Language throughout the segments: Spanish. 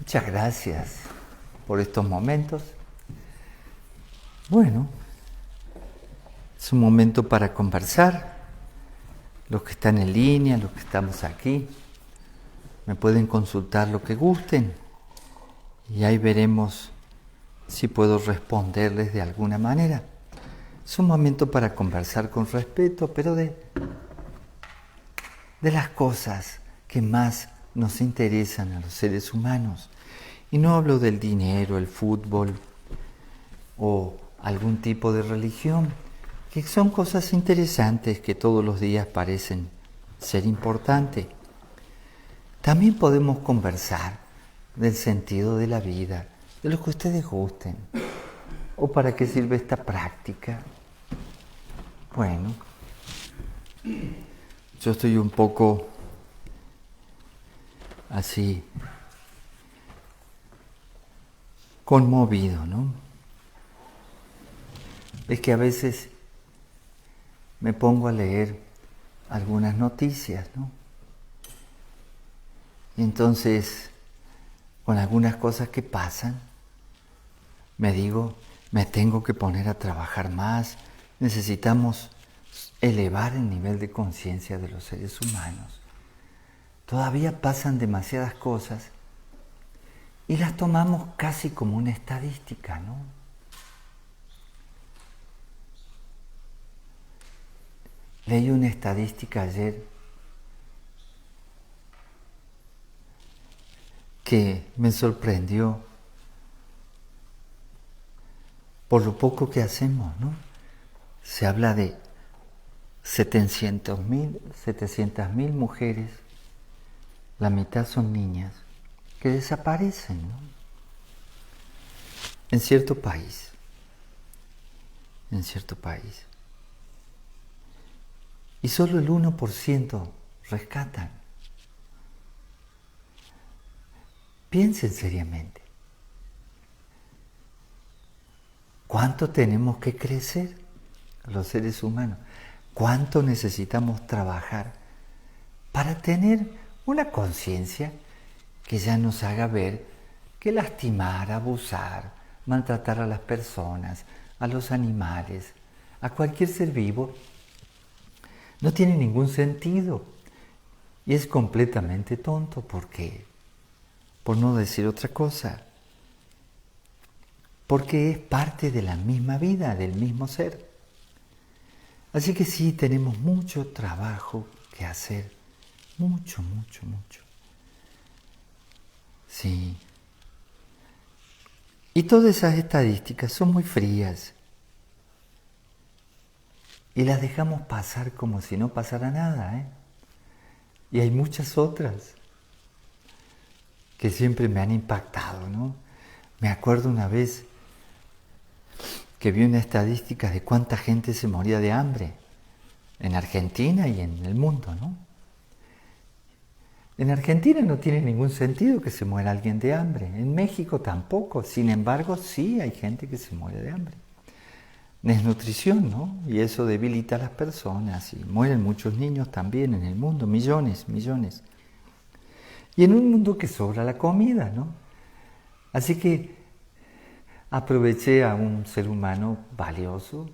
Muchas gracias por estos momentos. Bueno, es un momento para conversar. Los que están en línea, los que estamos aquí, me pueden consultar lo que gusten y ahí veremos si puedo responderles de alguna manera. Es un momento para conversar con respeto, pero de las cosas que más nos interesan a los seres humanos. Y no hablo del dinero, el fútbol o algún tipo de religión, que son cosas interesantes que todos los días parecen ser importantes. También podemos conversar del sentido de la vida, de lo que ustedes gusten. ¿O para qué sirve esta práctica? Bueno, yo estoy un poco así conmovido, ¿no? Es que a veces me pongo a leer algunas noticias, ¿no? Y entonces, con algunas cosas que pasan, me digo, me tengo que poner a trabajar más, necesitamos elevar el nivel de conciencia de los seres humanos. Todavía pasan demasiadas cosas y las tomamos casi como una estadística, ¿no? Leí una estadística ayer que me sorprendió por lo poco que hacemos, ¿no? Se habla de 700.000 mujeres, la mitad son niñas, que desaparecen, ¿no? En cierto país. Y solo el 1% rescatan. Piensen seriamente. ¿Cuánto tenemos que crecer los seres humanos? ¿Cuánto necesitamos trabajar para tener una conciencia que ya nos haga ver que lastimar, abusar, maltratar a las personas, a los animales, a cualquier ser vivo, no tiene ningún sentido y es completamente tonto? ¿Por qué? Por no decir otra cosa. Porque es parte de la misma vida, del mismo ser. Así que sí, tenemos mucho trabajo que hacer. Mucho. Sí. Y todas esas estadísticas son muy frías. Y las dejamos pasar como si no pasara nada, ¿eh? Y hay muchas otras que siempre me han impactado, ¿no? Me acuerdo una vez que vi una estadística de cuánta gente se moría de hambre en Argentina y en el mundo, ¿no? En Argentina no tiene ningún sentido que se muera alguien de hambre, en México tampoco, sin embargo sí hay gente que se muere de hambre. Desnutrición, ¿no? Y eso debilita a las personas y mueren muchos niños también en el mundo, millones. Y en un mundo que sobra la comida, ¿no? Así que aproveché a un ser humano valioso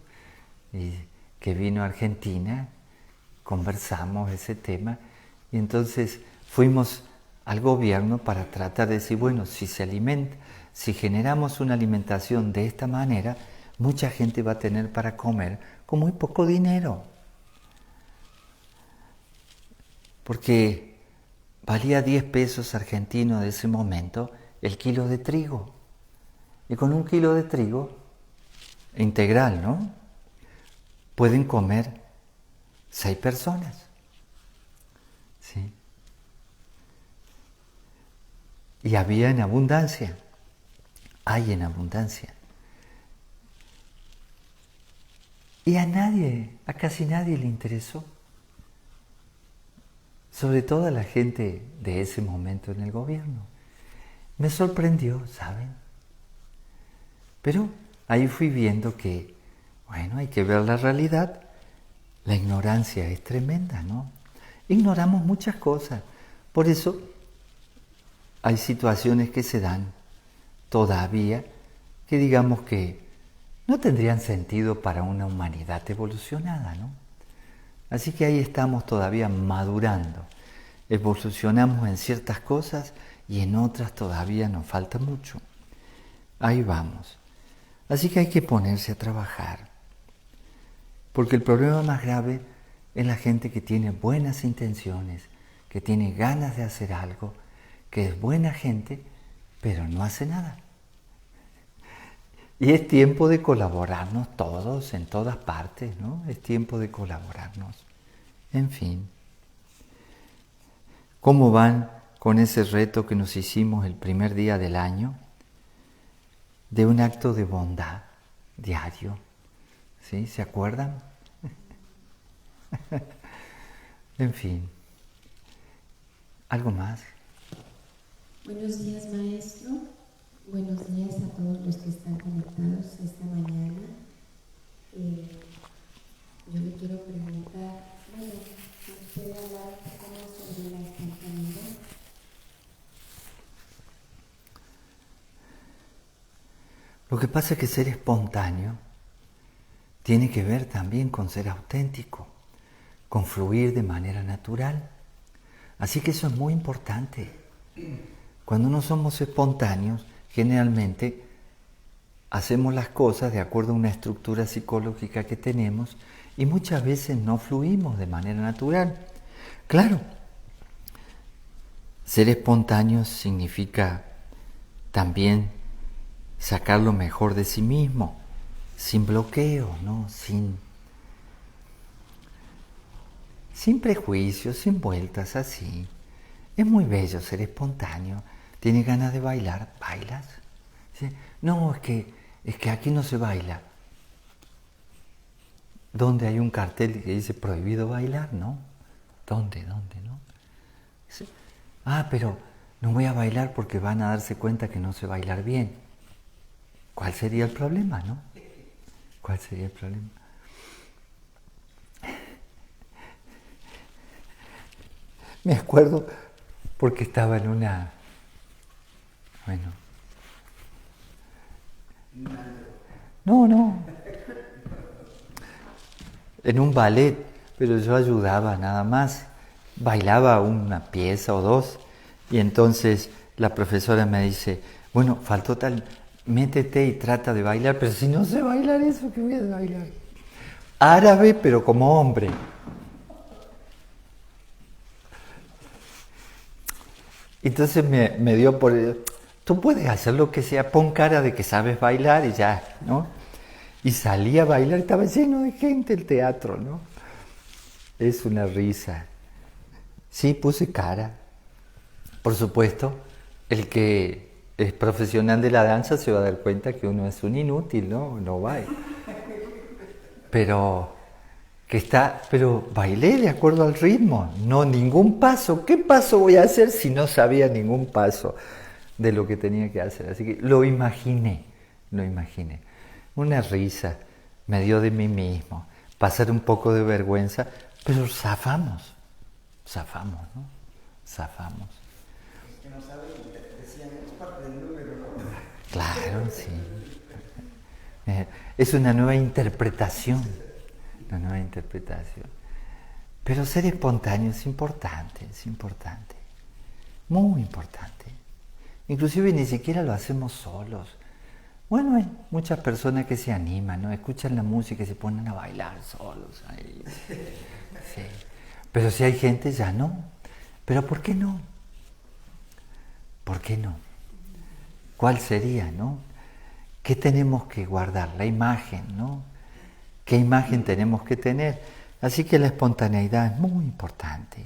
que vino a Argentina, conversamos ese tema y entonces fuimos al gobierno para tratar de decir, bueno, si generamos una alimentación de esta manera, mucha gente va a tener para comer con muy poco dinero. Porque valía 10 pesos argentinos de ese momento el kilo de trigo. Y con un kilo de trigo integral, ¿no? Pueden comer 6 personas. ¿Sí? Y había en abundancia. Hay en abundancia. Y a casi nadie le interesó. Sobre todo a la gente de ese momento en el gobierno. Me sorprendió, ¿saben? Pero ahí fui viendo que, bueno, hay que ver la realidad. La ignorancia es tremenda, ¿no? Ignoramos muchas cosas. Por eso hay situaciones que se dan todavía que digamos que no tendrían sentido para una humanidad evolucionada, ¿no? Así que ahí estamos todavía madurando. Evolucionamos en ciertas cosas y en otras todavía nos falta mucho. Ahí vamos. Así que hay que ponerse a trabajar. Porque el problema más grave es la gente que tiene buenas intenciones, que tiene ganas de hacer algo, que es buena gente, pero no hace nada. Y es tiempo de colaborarnos todos, en todas partes, ¿no? Es tiempo de colaborarnos. En fin. ¿Cómo van con ese reto que nos hicimos el primer día del año? De un acto de bondad diario. ¿Sí? ¿Se acuerdan? En fin. ¿Algo más? Buenos días, maestro. Buenos días a todos los que están conectados esta mañana. Yo le quiero preguntar, bueno, ¿nos puede hablar un poco más sobre la espontaneidad? Lo que pasa es que ser espontáneo tiene que ver también con ser auténtico, con fluir de manera natural. Así que eso es muy importante. Cuando no somos espontáneos, generalmente hacemos las cosas de acuerdo a una estructura psicológica que tenemos y muchas veces no fluimos de manera natural. Claro, ser espontáneo significa también sacar lo mejor de sí mismo, sin bloqueo, ¿no? Sin prejuicios, sin vueltas, así. Es muy bello ser espontáneo. ¿Tienes ganas de bailar? ¿Bailas? ¿Sí? No, es que aquí no se baila. ¿Dónde hay un cartel que dice prohibido bailar? ¿No? ¿Dónde, no? Sí. Ah, pero no voy a bailar porque van a darse cuenta que no sé bailar bien. ¿Cuál sería el problema, no? ¿Cuál sería el problema? Me acuerdo porque estaba en una... Bueno. No. En un ballet, pero yo ayudaba nada más. Bailaba una pieza o dos y entonces la profesora me dice, bueno, faltó tal, métete y trata de bailar, pero si no sé bailar eso, ¿qué voy a bailar? Árabe, pero como hombre. Entonces me dio por... Tú puedes hacer lo que sea, pon cara de que sabes bailar y ya, ¿no? Y salí a bailar, estaba lleno de gente el teatro, ¿no? Es una risa. Sí, puse cara. Por supuesto, el que es profesional de la danza se va a dar cuenta que uno es un inútil, ¿no? No baila. Pero bailé de acuerdo al ritmo, no ningún paso. ¿Qué paso voy a hacer si no sabía ningún paso de lo que tenía que hacer? Así que lo imaginé. Una risa me dio de mí mismo, pasar un poco de vergüenza, pero zafamos, ¿no? Zafamos. Es que no saben, decían, es parte del número, ¿no? Claro, sí. Es una nueva interpretación. Pero ser espontáneo es importante, muy importante. Inclusive ni siquiera lo hacemos solos. Bueno, hay muchas personas que se animan, ¿no? Escuchan la música y se ponen a bailar solos ahí. Sí. Pero si hay gente, ya no. ¿Pero por qué no? ¿Por qué no? ¿Cuál sería, no? ¿Qué tenemos que guardar? La imagen, ¿no? ¿Qué imagen tenemos que tener? Así que la espontaneidad es muy importante.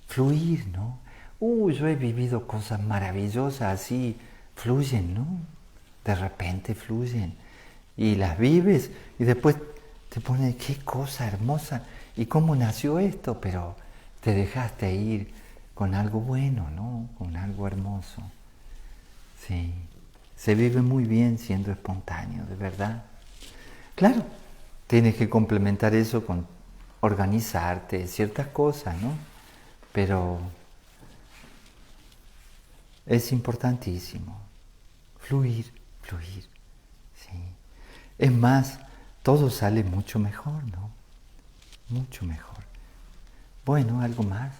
Fluir, ¿no? Yo he vivido cosas maravillosas así, fluyen, ¿no? De repente fluyen. Y las vives y después te pones, qué cosa hermosa. ¿Y cómo nació esto? Pero te dejaste ir con algo bueno, ¿no? Con algo hermoso. Sí. Se vive muy bien siendo espontáneo, de verdad. Claro, tienes que complementar eso con organizarte, ciertas cosas, ¿no? Pero Es importantísimo. Fluir, fluir. ¿Sí? Es más, todo sale mucho mejor, ¿no? Mucho mejor. Bueno, ¿algo más?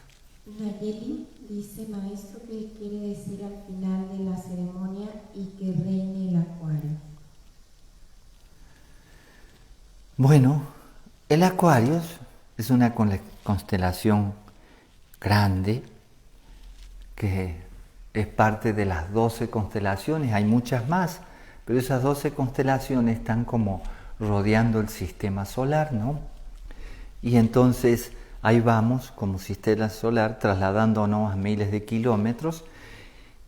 Nayeli dice, maestro, ¿qué quiere decir al final de la ceremonia y que reine el Acuario? Bueno, el Acuario es una constelación grande que es parte de las 12 constelaciones. Hay muchas más, pero esas 12 constelaciones están como rodeando el sistema solar, ¿no? Y entonces ahí vamos como sistema solar trasladándonos a miles de kilómetros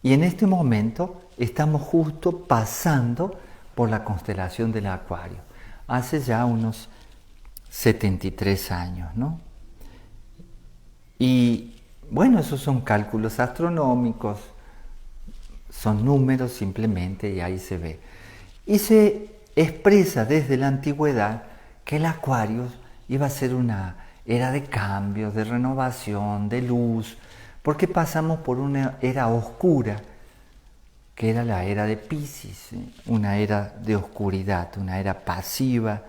y en este momento estamos justo pasando por la constelación del Acuario. Hace ya unos 73 años, ¿no? Y bueno, esos son cálculos astronómicos, son números simplemente y ahí se ve. Y se expresa desde la antigüedad que el Acuario iba a ser una era de cambios, de renovación, de luz, porque pasamos por una era oscura, que era la era de Piscis, una era de oscuridad, una era pasiva,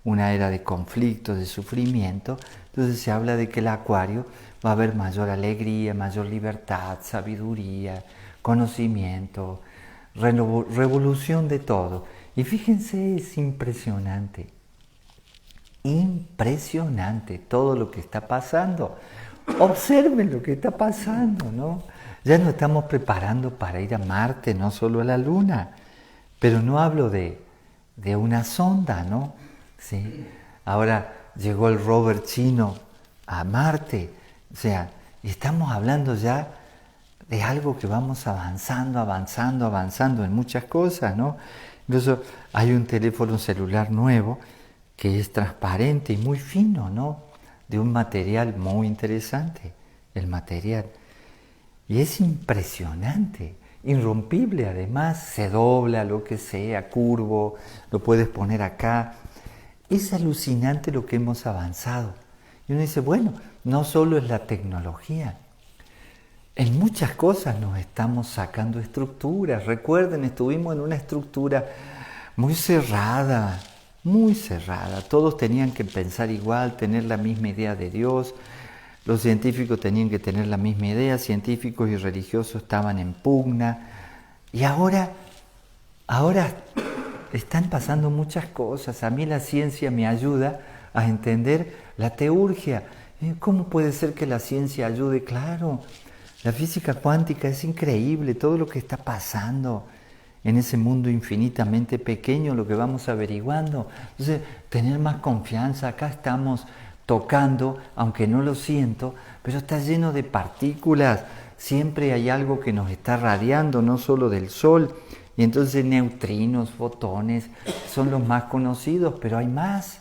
una era de conflicto, de sufrimiento. Entonces se habla de que el Acuario va a haber mayor alegría, mayor libertad, sabiduría, conocimiento, revolución de todo. Y fíjense, es impresionante. Impresionante todo lo que está pasando. Observen lo que está pasando, ¿no? Ya nos estamos preparando para ir a Marte, no solo a la Luna. Pero no hablo de una sonda, ¿no? ¿Sí? Ahora llegó el rover chino a Marte. O sea, estamos hablando ya de algo que vamos avanzando en muchas cosas, ¿no? Incluso hay un teléfono celular nuevo que es transparente y muy fino, ¿no? De un material muy interesante, el material. Y es impresionante, irrompible además, se dobla, lo que sea, curvo, lo puedes poner acá. Es alucinante lo que hemos avanzado. Y uno dice, bueno, no solo es la tecnología, en muchas cosas nos estamos sacando estructuras. Recuerden, estuvimos en una estructura muy cerrada, todos tenían que pensar igual, tener la misma idea de Dios, los científicos tenían que tener la misma idea, científicos y religiosos estaban en pugna, y ahora están pasando muchas cosas. A mí la ciencia me ayuda a entender la teurgia. ¿Cómo puede ser que la ciencia ayude? Claro, la física cuántica es increíble, todo lo que está pasando en ese mundo infinitamente pequeño, lo que vamos averiguando. Entonces, tener más confianza. Acá estamos tocando, aunque no lo siento, pero está lleno de partículas. Siempre hay algo que nos está radiando, no solo del Sol. Y entonces neutrinos, fotones, son los más conocidos, pero hay más,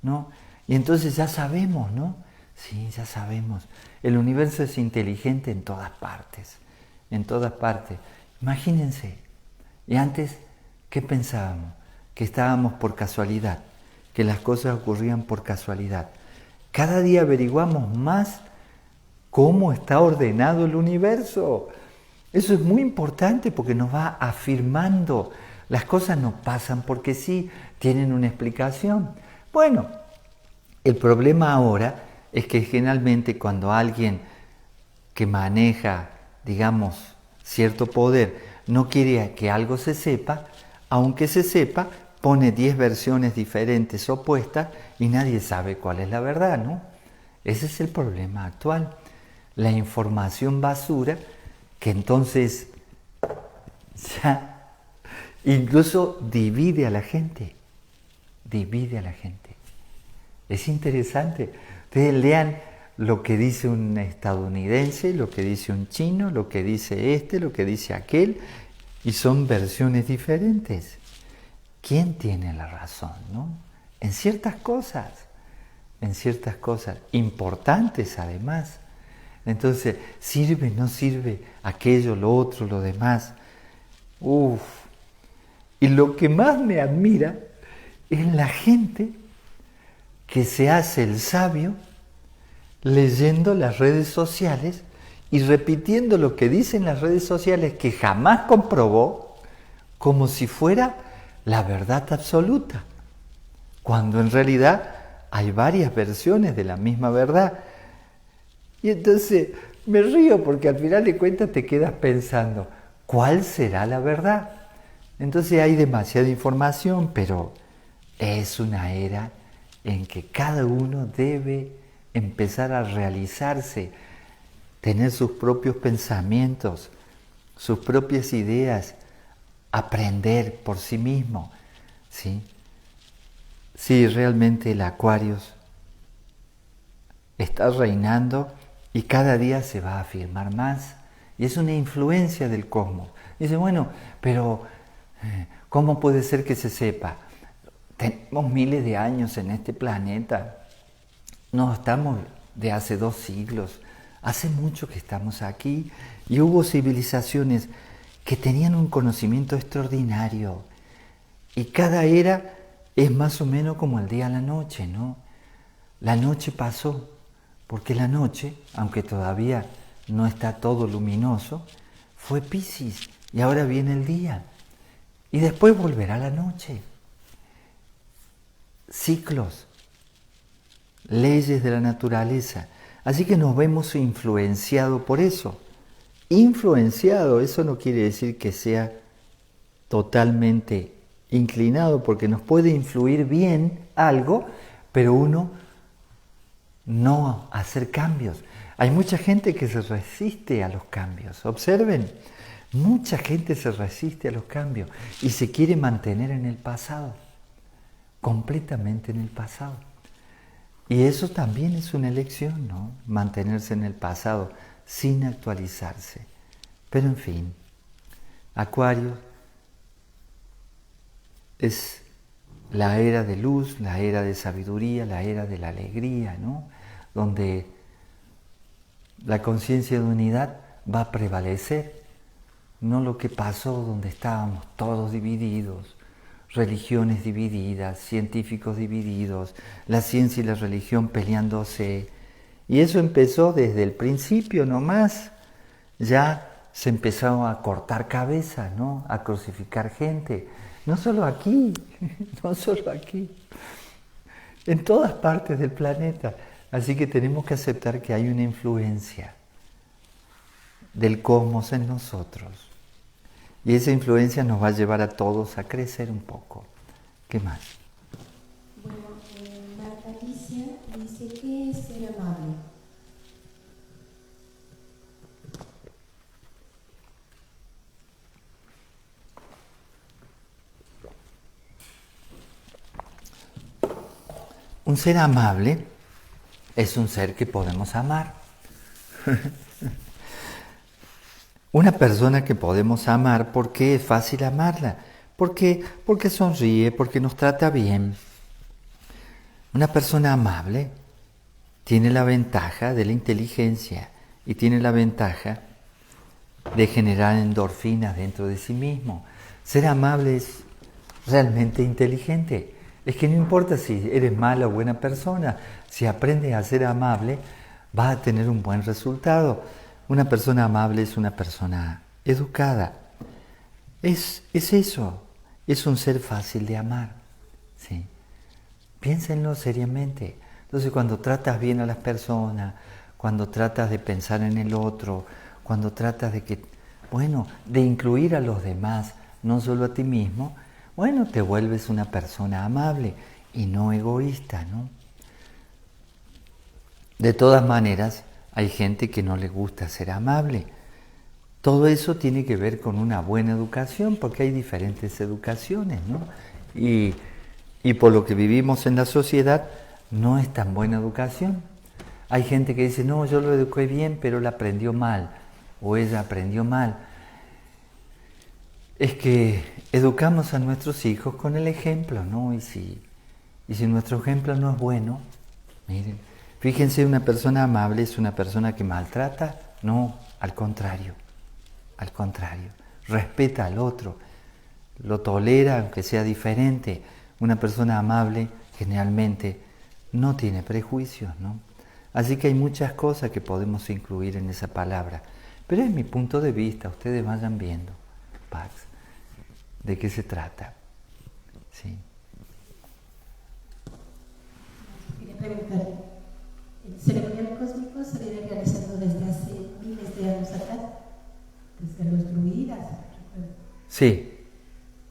¿no? Y entonces ya sabemos, ¿no? Sí, ya sabemos. El universo es inteligente en todas partes, Imagínense, y antes, ¿qué pensábamos? Que estábamos por casualidad, que las cosas ocurrían por casualidad. Cada día averiguamos más cómo está ordenado el universo. Eso es muy importante porque nos va afirmando. Las cosas no pasan porque sí, tienen una explicación. Bueno, el problema ahora es que generalmente cuando alguien que maneja, digamos, cierto poder no quiere que algo se sepa, aunque se sepa, pone 10 versiones diferentes opuestas y nadie sabe cuál es la verdad, ¿no? Ese es el problema actual. La información basura que entonces ya incluso divide a la gente. Es interesante. Ustedes lean lo que dice un estadounidense, lo que dice un chino, lo que dice lo que dice aquel, y son versiones diferentes. ¿Quién tiene la razón, no? En ciertas cosas, importantes además. Entonces, ¿sirve, no sirve aquello, lo otro, lo demás? Y lo que más me admira es la gente que se hace el sabio leyendo las redes sociales y repitiendo lo que dicen las redes sociales que jamás comprobó, como si fuera la verdad absoluta, cuando en realidad hay varias versiones de la misma verdad. Y entonces me río porque al final de cuentas te quedas pensando, ¿cuál será la verdad? Entonces hay demasiada información, pero es una era en que cada uno debe empezar a realizarse, tener sus propios pensamientos, sus propias ideas, aprender por sí mismo, ¿sí? Sí, realmente el Acuario está reinando y cada día se va a afirmar más. Y es una influencia del cosmos. Dice, bueno, pero ¿cómo puede ser que se sepa? Tenemos miles de años en este planeta. No estamos de hace 2 siglos. Hace mucho que estamos aquí y hubo civilizaciones que tenían un conocimiento extraordinario. Y cada era es más o menos como el día a la noche, ¿no? La noche pasó, porque la noche, aunque todavía no está todo luminoso, fue Piscis y ahora viene el día. Y después volverá la noche. Ciclos, leyes de la naturaleza. Así que nos vemos influenciados por eso. Influenciado, eso no quiere decir que sea totalmente inclinado, porque nos puede influir bien algo, pero uno no hacer cambios. Hay mucha gente que se resiste a los cambios. Observen, mucha gente se resiste a los cambios y se quiere mantener en el pasado, completamente en el pasado. Y eso también es una elección, ¿no? Mantenerse en el pasado sin actualizarse. Pero en fin, Acuario es la era de luz, la era de sabiduría, la era de la alegría, ¿no? Donde la conciencia de unidad va a prevalecer, no lo que pasó donde estábamos todos divididos, religiones divididas, científicos divididos, la ciencia y la religión peleándose. Y eso empezó desde el principio nomás, ya se empezó a cortar cabezas, ¿no? A crucificar gente. No solo aquí, no solo aquí, en todas partes del planeta. Así que tenemos que aceptar que hay una influencia del cosmos en nosotros. Y esa influencia nos va a llevar a todos a crecer un poco. ¿Qué más? Bueno, Marta Alicia dice que es ser amable. Un ser amable es un ser que podemos amar. Una persona que podemos amar, ¿por qué es fácil amarla? Porque sonríe, porque nos trata bien. Una persona amable tiene la ventaja de la inteligencia y tiene la ventaja de generar endorfinas dentro de sí mismo. Ser amable es realmente inteligente. Es que no importa si eres mala o buena persona, si aprendes a ser amable, vas a tener un buen resultado. Una persona amable es una persona educada. Es eso, es un ser fácil de amar. ¿Sí? Piénsenlo seriamente. Entonces, cuando tratas bien a las personas, cuando tratas de pensar en el otro, cuando tratas de incluir a los demás, no solo a ti mismo, bueno, te vuelves una persona amable y no egoísta, ¿no? De todas maneras, hay gente que no le gusta ser amable. Todo eso tiene que ver con una buena educación, porque hay diferentes educaciones, ¿no? Y por lo que vivimos en la sociedad, no es tan buena educación. Hay gente que dice, no, yo lo eduqué bien, pero él aprendió mal, o ella aprendió mal. Es que educamos a nuestros hijos con el ejemplo, ¿no? Y si nuestro ejemplo no es bueno, miren, fíjense, una persona amable es una persona que maltrata, no, al contrario, respeta al otro, lo tolera aunque sea diferente. Una persona amable generalmente no tiene prejuicios, ¿no? Así que hay muchas cosas que podemos incluir en esa palabra. Pero es mi punto de vista, ustedes vayan viendo, Pax, de qué se trata. Sí. Quería preguntar, el ceremonial cósmico se viene realizando desde hace miles de años atrás, desde los druidas, recuerdo. Sí.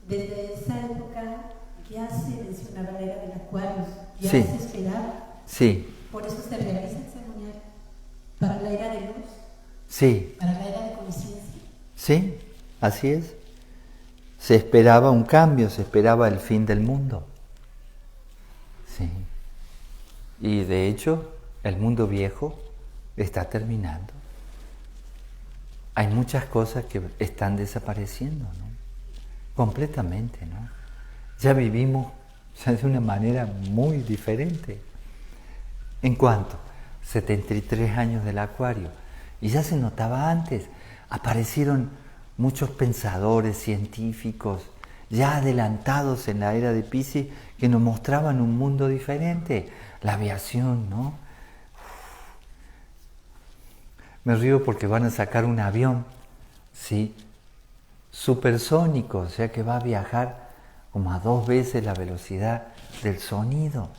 Desde esa época ya se mencionaba la era del Acuario, ya Sí. se esperaba. Sí. Por eso se realiza el ceremonial para la era de luz, Sí. para la era de conciencia. Sí, así es. Se esperaba un cambio, se esperaba el fin del mundo. Sí. Y de hecho, el mundo viejo está terminando. Hay muchas cosas que están desapareciendo, ¿no? Completamente, ¿no? Ya vivimos de una manera muy diferente. ¿En cuánto? 73 años del Acuario. Y ya se notaba antes. Aparecieron muchos pensadores científicos ya adelantados en la era de Piscis que nos mostraban un mundo diferente. La aviación, ¿no? Me río porque van a sacar un avión, ¿sí? Supersónico, o sea que va a viajar como a 2 veces la velocidad del sonido,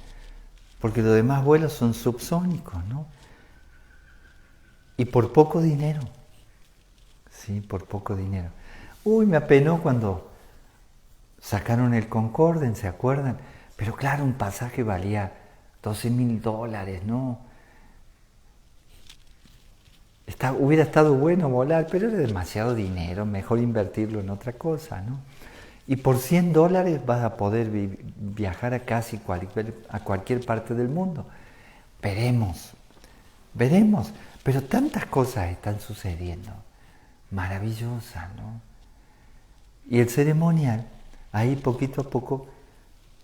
porque los demás vuelos son subsónicos, ¿no? Y por poco dinero, sí, por poco dinero. Uy, me apenó cuando sacaron el Concorde, ¿se acuerdan? Pero claro, un pasaje valía $12,000, ¿no? Hubiera estado bueno volar, pero era demasiado dinero, mejor invertirlo en otra cosa, ¿no? Y por $100 vas a poder viajar a casi cualquier parte del mundo. Veremos, pero tantas cosas están sucediendo, maravillosas, ¿no? Y el ceremonial, ahí poquito a poco,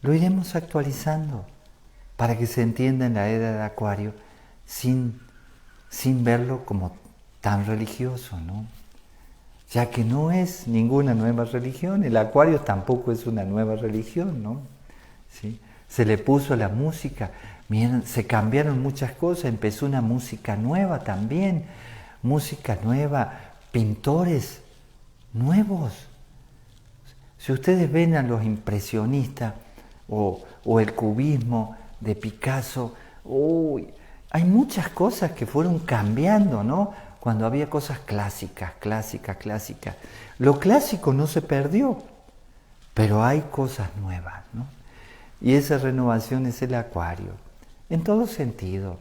lo iremos actualizando para que se entienda en la era de Acuario sin verlo como tan religioso, ¿no? Ya que no es ninguna nueva religión, el Acuario tampoco es una nueva religión, ¿no? ¿Sí? Se le puso la música, miren, se cambiaron muchas cosas, empezó una música nueva también, pintores nuevos. Si ustedes ven a los impresionistas o el cubismo de Picasso, uy, hay muchas cosas que fueron cambiando, ¿no? Cuando había cosas clásicas. Lo clásico no se perdió, pero hay cosas nuevas, ¿no? Y esa renovación es el Acuario, en todo sentido.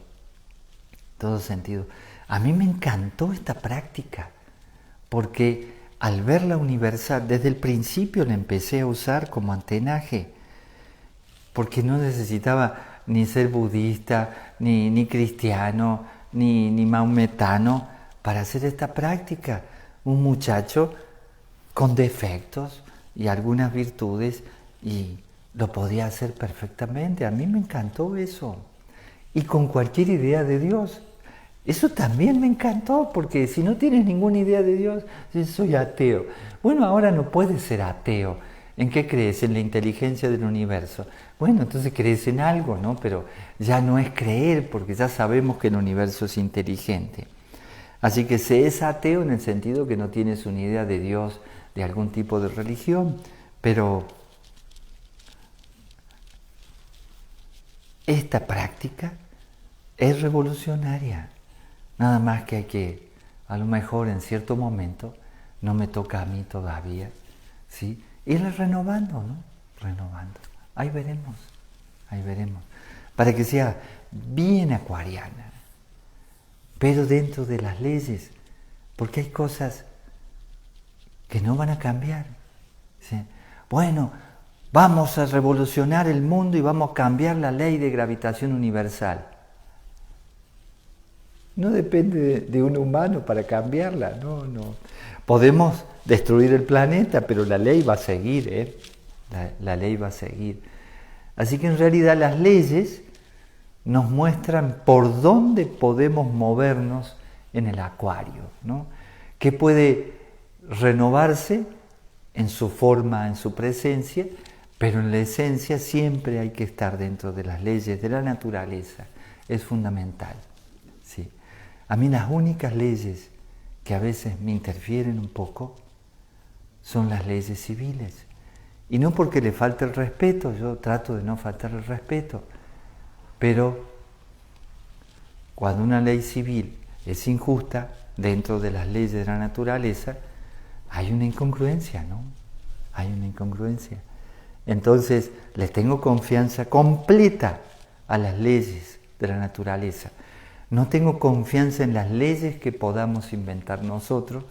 A mí me encantó esta práctica, porque al verla universal, desde el principio la empecé a usar como antenaje, porque no necesitaba ni ser budista, ni cristiano, ni maometano para hacer esta práctica. Un muchacho con defectos y algunas virtudes y lo podía hacer perfectamente. A mí me encantó eso. Y con cualquier idea de Dios. Eso también me encantó, porque si no tienes ninguna idea de Dios, soy ateo. Bueno, ahora no puedes ser ateo. ¿En qué crees? En la inteligencia del universo. Bueno, entonces crees en algo, ¿no? Pero ya no es creer, porque ya sabemos que el universo es inteligente. Así que se es ateo en el sentido que no tienes una idea de Dios, de algún tipo de religión, pero esta práctica es revolucionaria. Nada más que hay que, a lo mejor en cierto momento, no me toca a mí todavía, ¿sí? Irla renovando, ¿no? Renovando. Ahí veremos. Para que sea bien acuariana, pero dentro de las leyes, porque hay cosas que no van a cambiar, ¿sí? Bueno, vamos a revolucionar el mundo y vamos a cambiar la ley de gravitación universal. No depende de un humano para cambiarla, no. Podemos destruir el planeta, pero la ley va a seguir, ¿eh? La ley va a seguir. Así que en realidad las leyes nos muestran por dónde podemos movernos en el Acuario, ¿no? Que puede renovarse en su forma, en su presencia, pero en la esencia siempre hay que estar dentro de las leyes de la naturaleza. Es fundamental. ¿sí? A mí las únicas leyes que a veces me interfieren un poco son las leyes civiles. Y no porque le falte el respeto, yo trato de no faltar el respeto, pero cuando una ley civil es injusta, dentro de las leyes de la naturaleza, hay una incongruencia, ¿no? Hay una incongruencia. Entonces, les tengo confianza completa a las leyes de la naturaleza. No tengo confianza en las leyes que podamos inventar nosotros.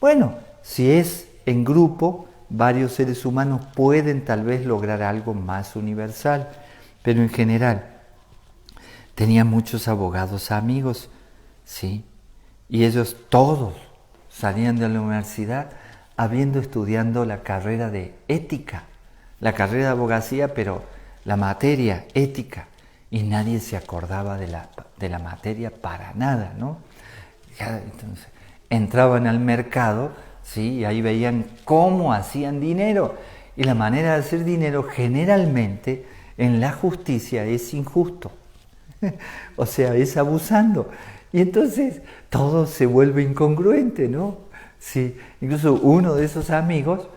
Bueno, si es en grupo, varios seres humanos pueden tal vez lograr algo más universal, pero en general, tenía muchos abogados amigos, ¿sí? Y ellos todos salían de la universidad habiendo estudiado la carrera de ética, la carrera de abogacía, pero la materia ética, y nadie se acordaba de la materia para nada, ¿no? Ya, entonces, entraban al mercado, ¿sí? Y ahí veían cómo hacían dinero, y la manera de hacer dinero generalmente en la justicia es injusto, o sea, es abusando, y entonces todo se vuelve incongruente, ¿no? Sí, incluso uno de esos amigos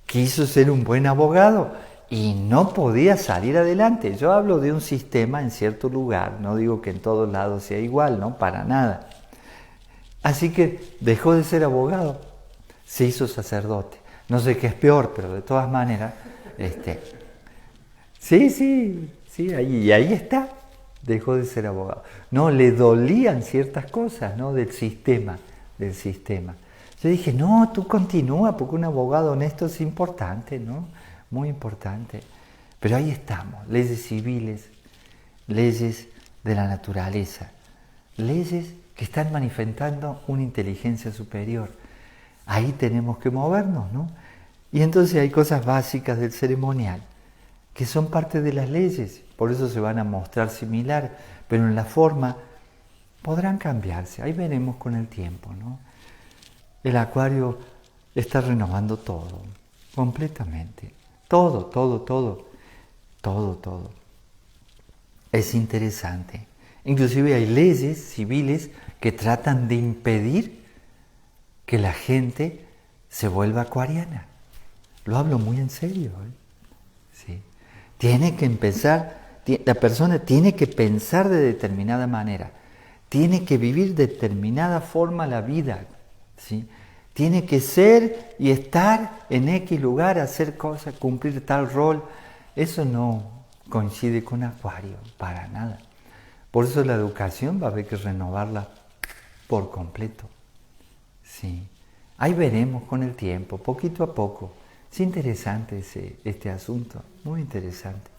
quiso ser un buen abogado y no podía salir adelante. Yo hablo de un sistema en cierto lugar, no digo que en todos lados sea igual, ¿no? Para nada. Así que dejó de ser abogado, se hizo sacerdote. No sé qué es peor, pero de todas maneras, sí, ahí está, dejó de ser abogado. No, le dolían ciertas cosas, ¿no? Del sistema. Yo dije, no, tú continúa, porque un abogado honesto es importante, ¿no? Muy importante. Pero ahí estamos, leyes civiles, leyes de la naturaleza, leyes que están manifestando una inteligencia superior. Ahí tenemos que movernos, ¿no? Y entonces hay cosas básicas del ceremonial que son parte de las leyes, por eso se van a mostrar similar, pero en la forma podrán cambiarse. Ahí veremos con el tiempo, ¿no? El Acuario está renovando todo, completamente. Todo. Es interesante. Inclusive hay leyes civiles que tratan de impedir que la gente se vuelva acuariana. Lo hablo muy en serio, ¿sí? Tiene que empezar, la persona tiene que pensar de determinada manera, tiene que vivir de determinada forma la vida, ¿sí? Tiene que ser y estar en X lugar, hacer cosas, cumplir tal rol. Eso no coincide con Acuario, para nada. Por eso la educación va a haber que renovarla por completo. Sí. Ahí veremos con el tiempo, poquito a poco. Es interesante este asunto, muy interesante.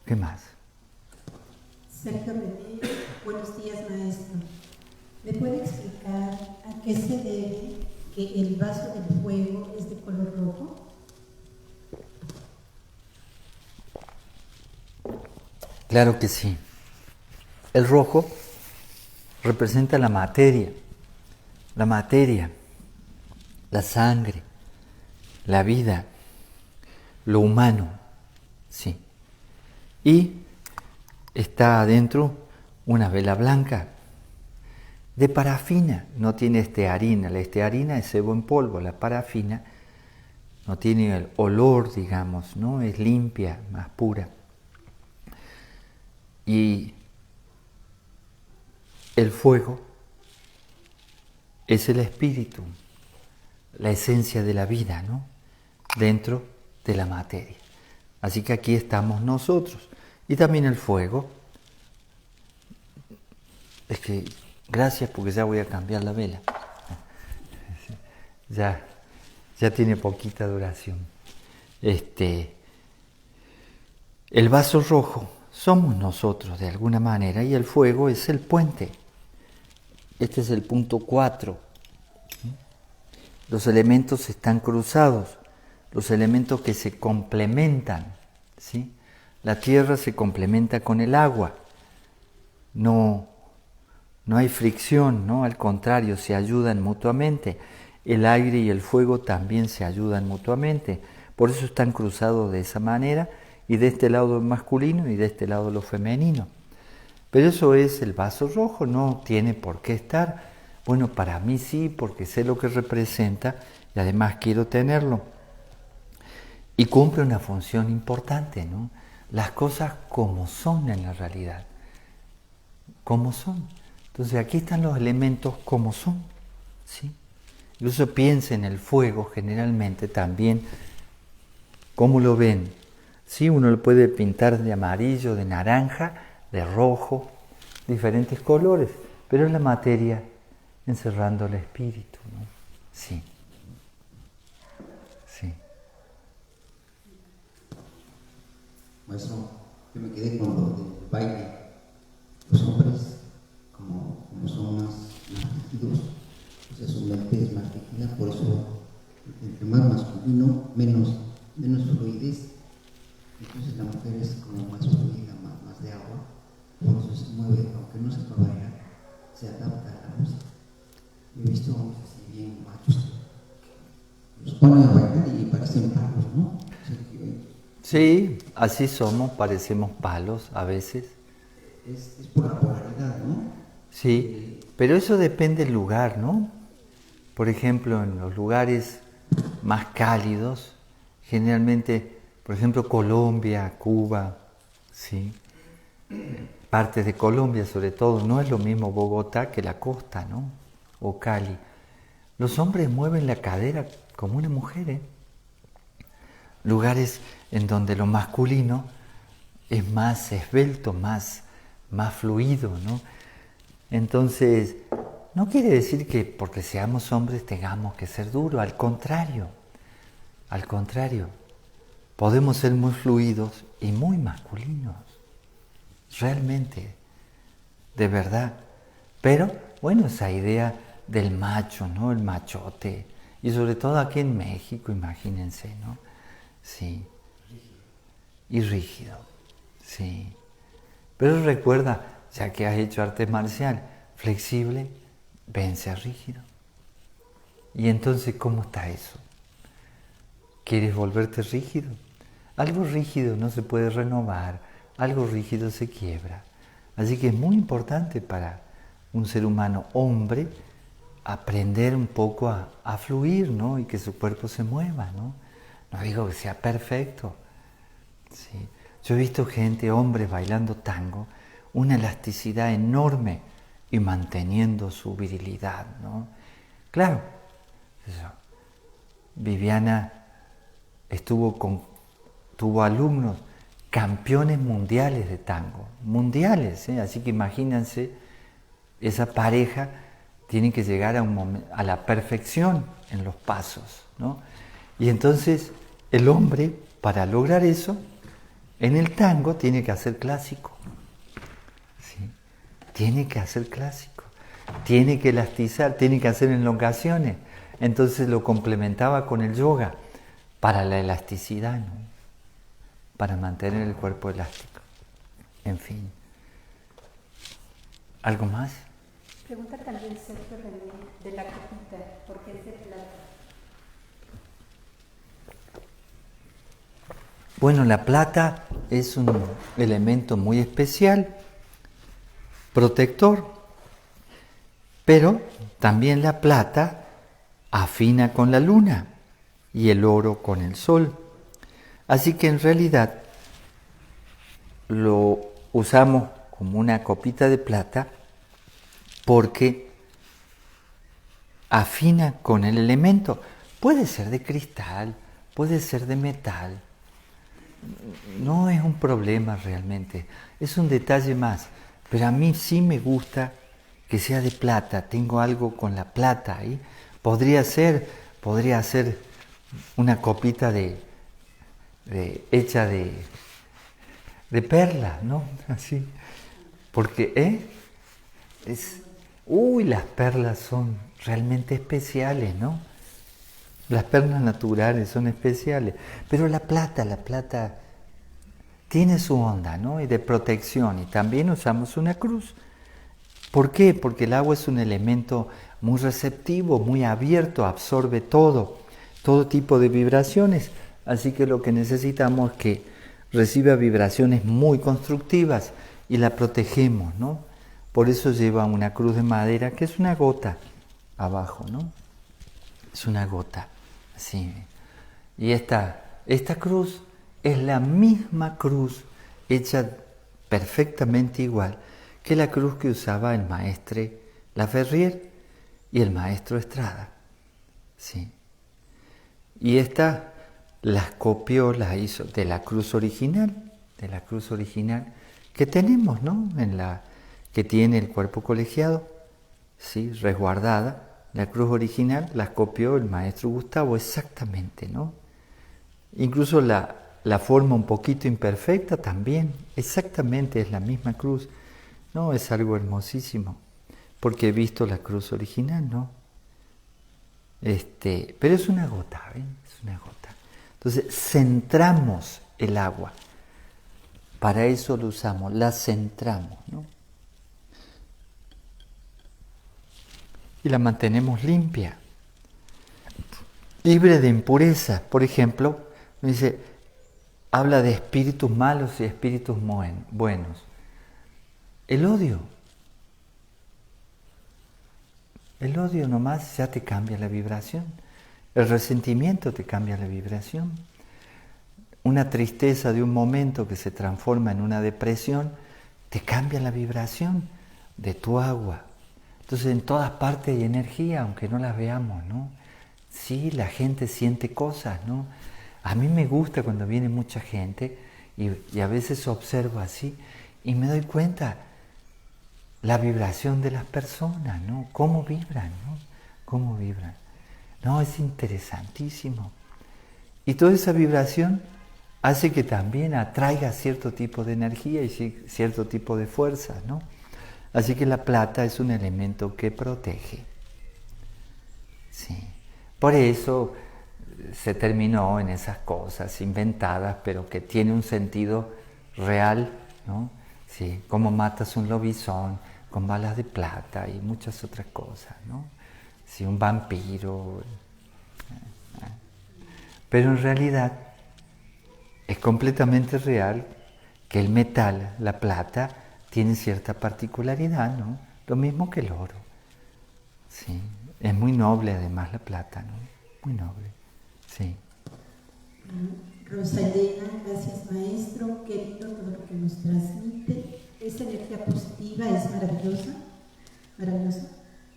¿Qué más? Sergio René, buenos días, maestro. ¿Me puede explicar a qué se debe que el vaso del fuego es de color rojo? Claro que sí. El rojo representa la materia, la sangre, la vida, lo humano, sí. Y está adentro una vela blanca de parafina, no tiene estearina. La estearina es sebo en polvo, la parafina no tiene el olor, digamos, ¿no? Es limpia, más pura. Y el fuego es el espíritu, la esencia de la vida, ¿no? Dentro de la materia. Así que aquí estamos nosotros. Y también el fuego. Es que, gracias, porque ya voy a cambiar la vela. Ya tiene poquita duración. El vaso rojo somos nosotros de alguna manera y el fuego es el puente. Este es el punto 4. Los elementos están cruzados, los elementos que se complementan, ¿sí? La tierra se complementa con el agua. No hay fricción, ¿no? Al contrario, se ayudan mutuamente. El aire y el fuego también se ayudan mutuamente. Por eso están cruzados de esa manera, y de este lado lo masculino y de este lado lo femenino. Pero eso es el vaso rojo, no tiene por qué estar. Bueno, para mí sí, porque sé lo que representa y además quiero tenerlo. Y cumple una función importante, ¿no? Las cosas como son en la realidad, como son. Entonces aquí están los elementos como son, ¿sí? Incluso piensa en el fuego generalmente también, ¿cómo lo ven? Sí, uno lo puede pintar de amarillo, de naranja, de rojo, diferentes colores, pero es la materia encerrando el espíritu, ¿no? Sí. Sí. Maestro, yo me quedé con lo del baile. Los hombres, como son más rígidos, o sea, su mente es más rígida, por eso entre más masculino, menos fluidez. Entonces la mujer es como más fluida, más de agua, por eso se mueve, aunque no sepa bailar, se adapta a la música. Yo he visto hombres así bien machos, los ponen a bailar y parecen palos, ¿no? O sea, Sí, así somos, parecemos palos a veces. es por la polaridad, ¿no? Sí, pero eso depende del lugar, ¿no? Por ejemplo, en los lugares más cálidos, generalmente, por ejemplo, Colombia, Cuba, ¿sí? Partes de Colombia sobre todo, no es lo mismo Bogotá que la costa, ¿no? O Cali. Los hombres mueven la cadera como una mujer, ¿eh? Lugares en donde lo masculino es más esbelto, más fluido, ¿no? Entonces, no quiere decir que porque seamos hombres tengamos que ser duros, al contrario, podemos ser muy fluidos y muy masculinos, realmente, de verdad. Pero, bueno, esa idea del macho, ¿no? El machote, y sobre todo aquí en México, imagínense, ¿no? Sí. Y rígido, sí. Pero recuerda, ya que has hecho arte marcial, flexible, vence a rígido. Y entonces, ¿cómo está eso? ¿Quieres volverte rígido? Algo rígido no se puede renovar, algo rígido se quiebra. Así que es muy importante para un ser humano hombre aprender un poco a fluir, ¿no? Y que su cuerpo se mueva, ¿no? No digo que sea perfecto. Sí. Yo he visto gente, hombres bailando tango, una elasticidad enorme y manteniendo su virilidad, ¿no? Claro, eso. Viviana tuvo alumnos campeones mundiales de tango, mundiales, ¿eh? Así que imagínense, esa pareja tiene que llegar a la perfección en los pasos, ¿no? Y entonces el hombre, para lograr eso, en el tango tiene que hacer clásico, ¿sí? Tiene que hacer clásico, tiene que elastizar, tiene que hacer elongaciones. Entonces lo complementaba con el yoga para la elasticidad, ¿no? Para mantener el cuerpo elástico. En fin. ¿Algo más? Pregunta también Sergio René de la copita, porque es de plata. Bueno, la plata es un elemento muy especial, protector, pero también la plata afina con la luna y el oro con el sol. Así que en realidad lo usamos como una copita de plata porque afina con el elemento. Puede ser de cristal, puede ser de metal. No es un problema realmente, es un detalle más. Pero a mí sí me gusta que sea de plata, tengo algo con la plata ahí. Podría ser una copita hecha de perlas, ¿no? Así. Porque, las perlas son realmente especiales, ¿no? Las perlas naturales son especiales. Pero la plata tiene su onda, ¿no? Y de protección. Y también usamos una cruz. ¿Por qué? Porque el agua es un elemento muy receptivo, muy abierto, absorbe todo tipo de vibraciones. Así que lo que necesitamos es que reciba vibraciones muy constructivas y la protegemos, ¿no? Por eso lleva una cruz de madera que es una gota abajo, ¿no? Es una gota, así. Y esta cruz es la misma cruz hecha perfectamente igual que la cruz que usaba el maestre Laferrier y el maestro Estrada. ¿Sí? Y esta las copió, las hizo de la cruz original que tenemos, ¿no? Que tiene el cuerpo colegiado, ¿sí? Resguardada. La cruz original las copió el maestro Gustavo exactamente, ¿no? Incluso la forma un poquito imperfecta también, exactamente es la misma cruz. No, es algo hermosísimo, porque he visto la cruz original, ¿no? Pero es una gota, ¿ven? Es una gota. Entonces, centramos el agua. Para eso lo usamos, la centramos, ¿no? Y la mantenemos limpia, libre de impurezas. Por ejemplo, dice, habla de espíritus malos y espíritus buenos. El odio nomás ya te cambia la vibración. El resentimiento te cambia la vibración. Una tristeza de un momento que se transforma en una depresión te cambia la vibración de tu agua. Entonces en todas partes hay energía, aunque no las veamos, ¿no? Sí, la gente siente cosas, ¿no? A mí me gusta cuando viene mucha gente y a veces observo así y me doy cuenta la vibración de las personas, ¿no? Cómo vibran, ¿no? Cómo vibran. No, es interesantísimo. Y toda esa vibración hace que también atraiga cierto tipo de energía y cierto tipo de fuerza, ¿no? Así que la plata es un elemento que protege. Sí. Por eso se terminó en esas cosas inventadas, pero que tiene un sentido real, ¿no? Sí, cómo matas un lobizón con balas de plata y muchas otras cosas, ¿no? Sí, un vampiro. Pero en realidad es completamente real que el metal, la plata, tiene cierta particularidad, ¿no? Lo mismo que el oro. Sí, es muy noble además la plata, ¿no? Muy noble, sí. Rosa Elena, gracias maestro, qué lindo todo lo que nos transmite. Esa energía positiva es maravillosa, maravillosa.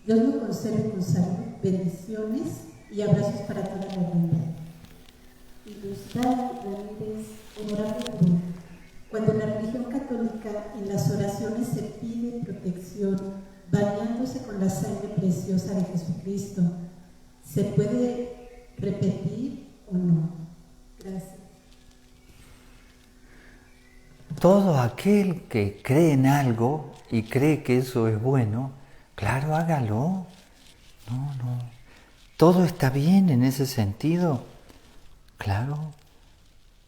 Dios lo conserve con salud, bendiciones y abrazos para toda la humanidad. Ilustrada Ramírez, honorable gurú. Cuando en la religión católica en las oraciones se pide protección, bañándose con la sangre preciosa de Jesucristo, ¿se puede repetir o no? Gracias. Todo aquel que cree en algo y cree que eso es bueno, claro, hágalo. No. Todo está bien en ese sentido. Claro.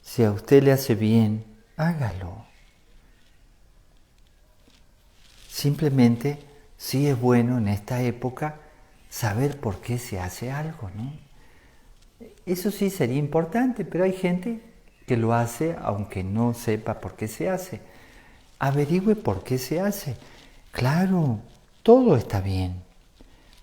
Si a usted le hace bien, hágalo. Simplemente, sí es bueno en esta época saber por qué se hace algo, ¿no? Eso sí sería importante, pero hay gente que lo hace aunque no sepa por qué se hace. Averigüe por qué se hace. Claro, todo está bien.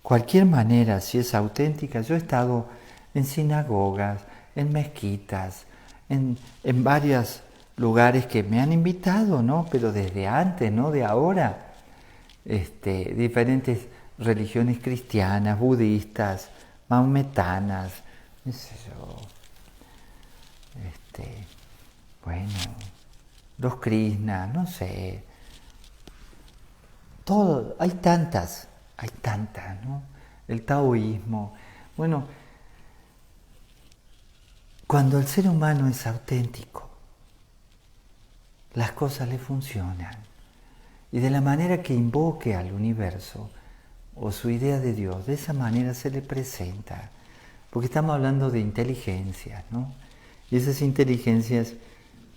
Cualquier manera, si es auténtica, yo he estado en sinagogas, en mezquitas, en varios lugares que me han invitado, ¿no? Pero desde antes, no de ahora. Diferentes religiones cristianas, budistas, maometanas, no sé yo. Bueno, los Krishna, no sé. Todo, hay tantas, ¿no? El taoísmo. Bueno, cuando el ser humano es auténtico, las cosas le funcionan. Y de la manera que invoque al universo o su idea de Dios, de esa manera se le presenta. Porque estamos hablando de inteligencias, ¿no? Y esas inteligencias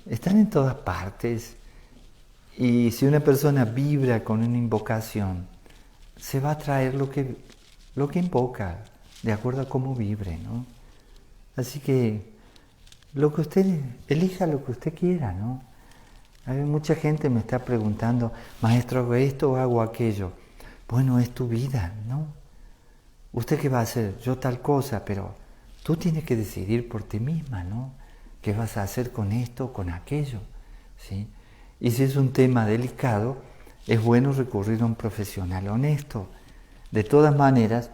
están en todas partes. Y si una persona vibra con una invocación, se va a traer lo que invoca, de acuerdo a cómo vibre, ¿no? Así que elija lo que usted quiera, ¿no? Hay mucha gente me está preguntando, maestro, ¿hago esto o hago aquello? Bueno, es tu vida, ¿no? ¿Usted qué va a hacer? Yo tal cosa, pero tú tienes que decidir por ti misma, ¿no? ¿Qué vas a hacer con esto o con aquello? ¿Sí? Y si es un tema delicado, es bueno recurrir a un profesional honesto. De todas maneras,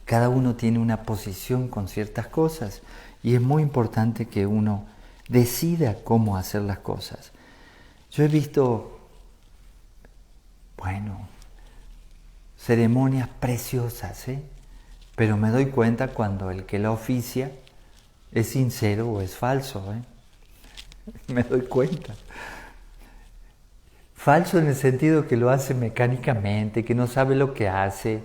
cada uno tiene una posición con ciertas cosas y es muy importante que uno decida cómo hacer las cosas. Yo he visto, ceremonias preciosas, pero me doy cuenta cuando el que la oficia es sincero o es falso, me doy cuenta. Falso en el sentido que lo hace mecánicamente, que no sabe lo que hace,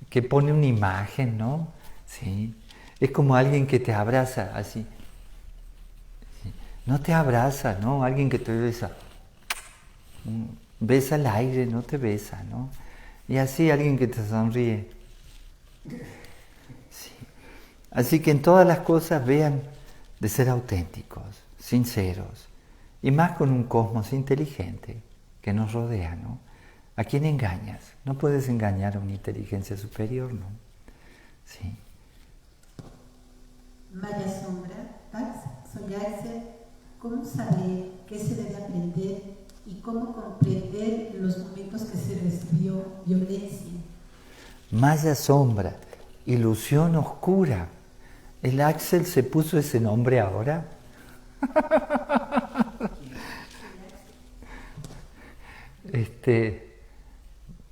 que pone una imagen, ¿no? ¿Sí? Es como alguien que te abraza así. ¿Sí? No te abraza, ¿no? Alguien que te besa. Besa el aire, no te besa, ¿no? Y así alguien que te sonríe. Sí. Así que en todas las cosas vean de ser auténticos, sinceros, y más con un cosmos inteligente que nos rodea, ¿no? ¿A quién engañas? No puedes engañar a una inteligencia superior, ¿no? Sí. Maya Sombra, Pax, Soñarse, ¿cómo saber qué se debe aprender y cómo comprender los momentos que se recibió violencia? Maya Sombra, ilusión oscura. ¿El Axel se puso ese nombre ahora?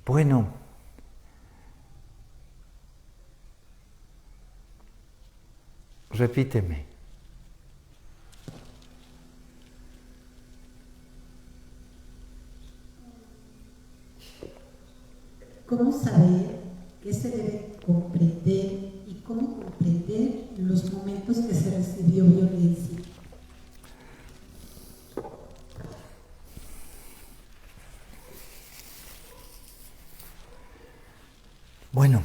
Bueno, repíteme. ¿Cómo saber qué se debe comprender y cómo comprender los momentos que se recibió violencia? Bueno,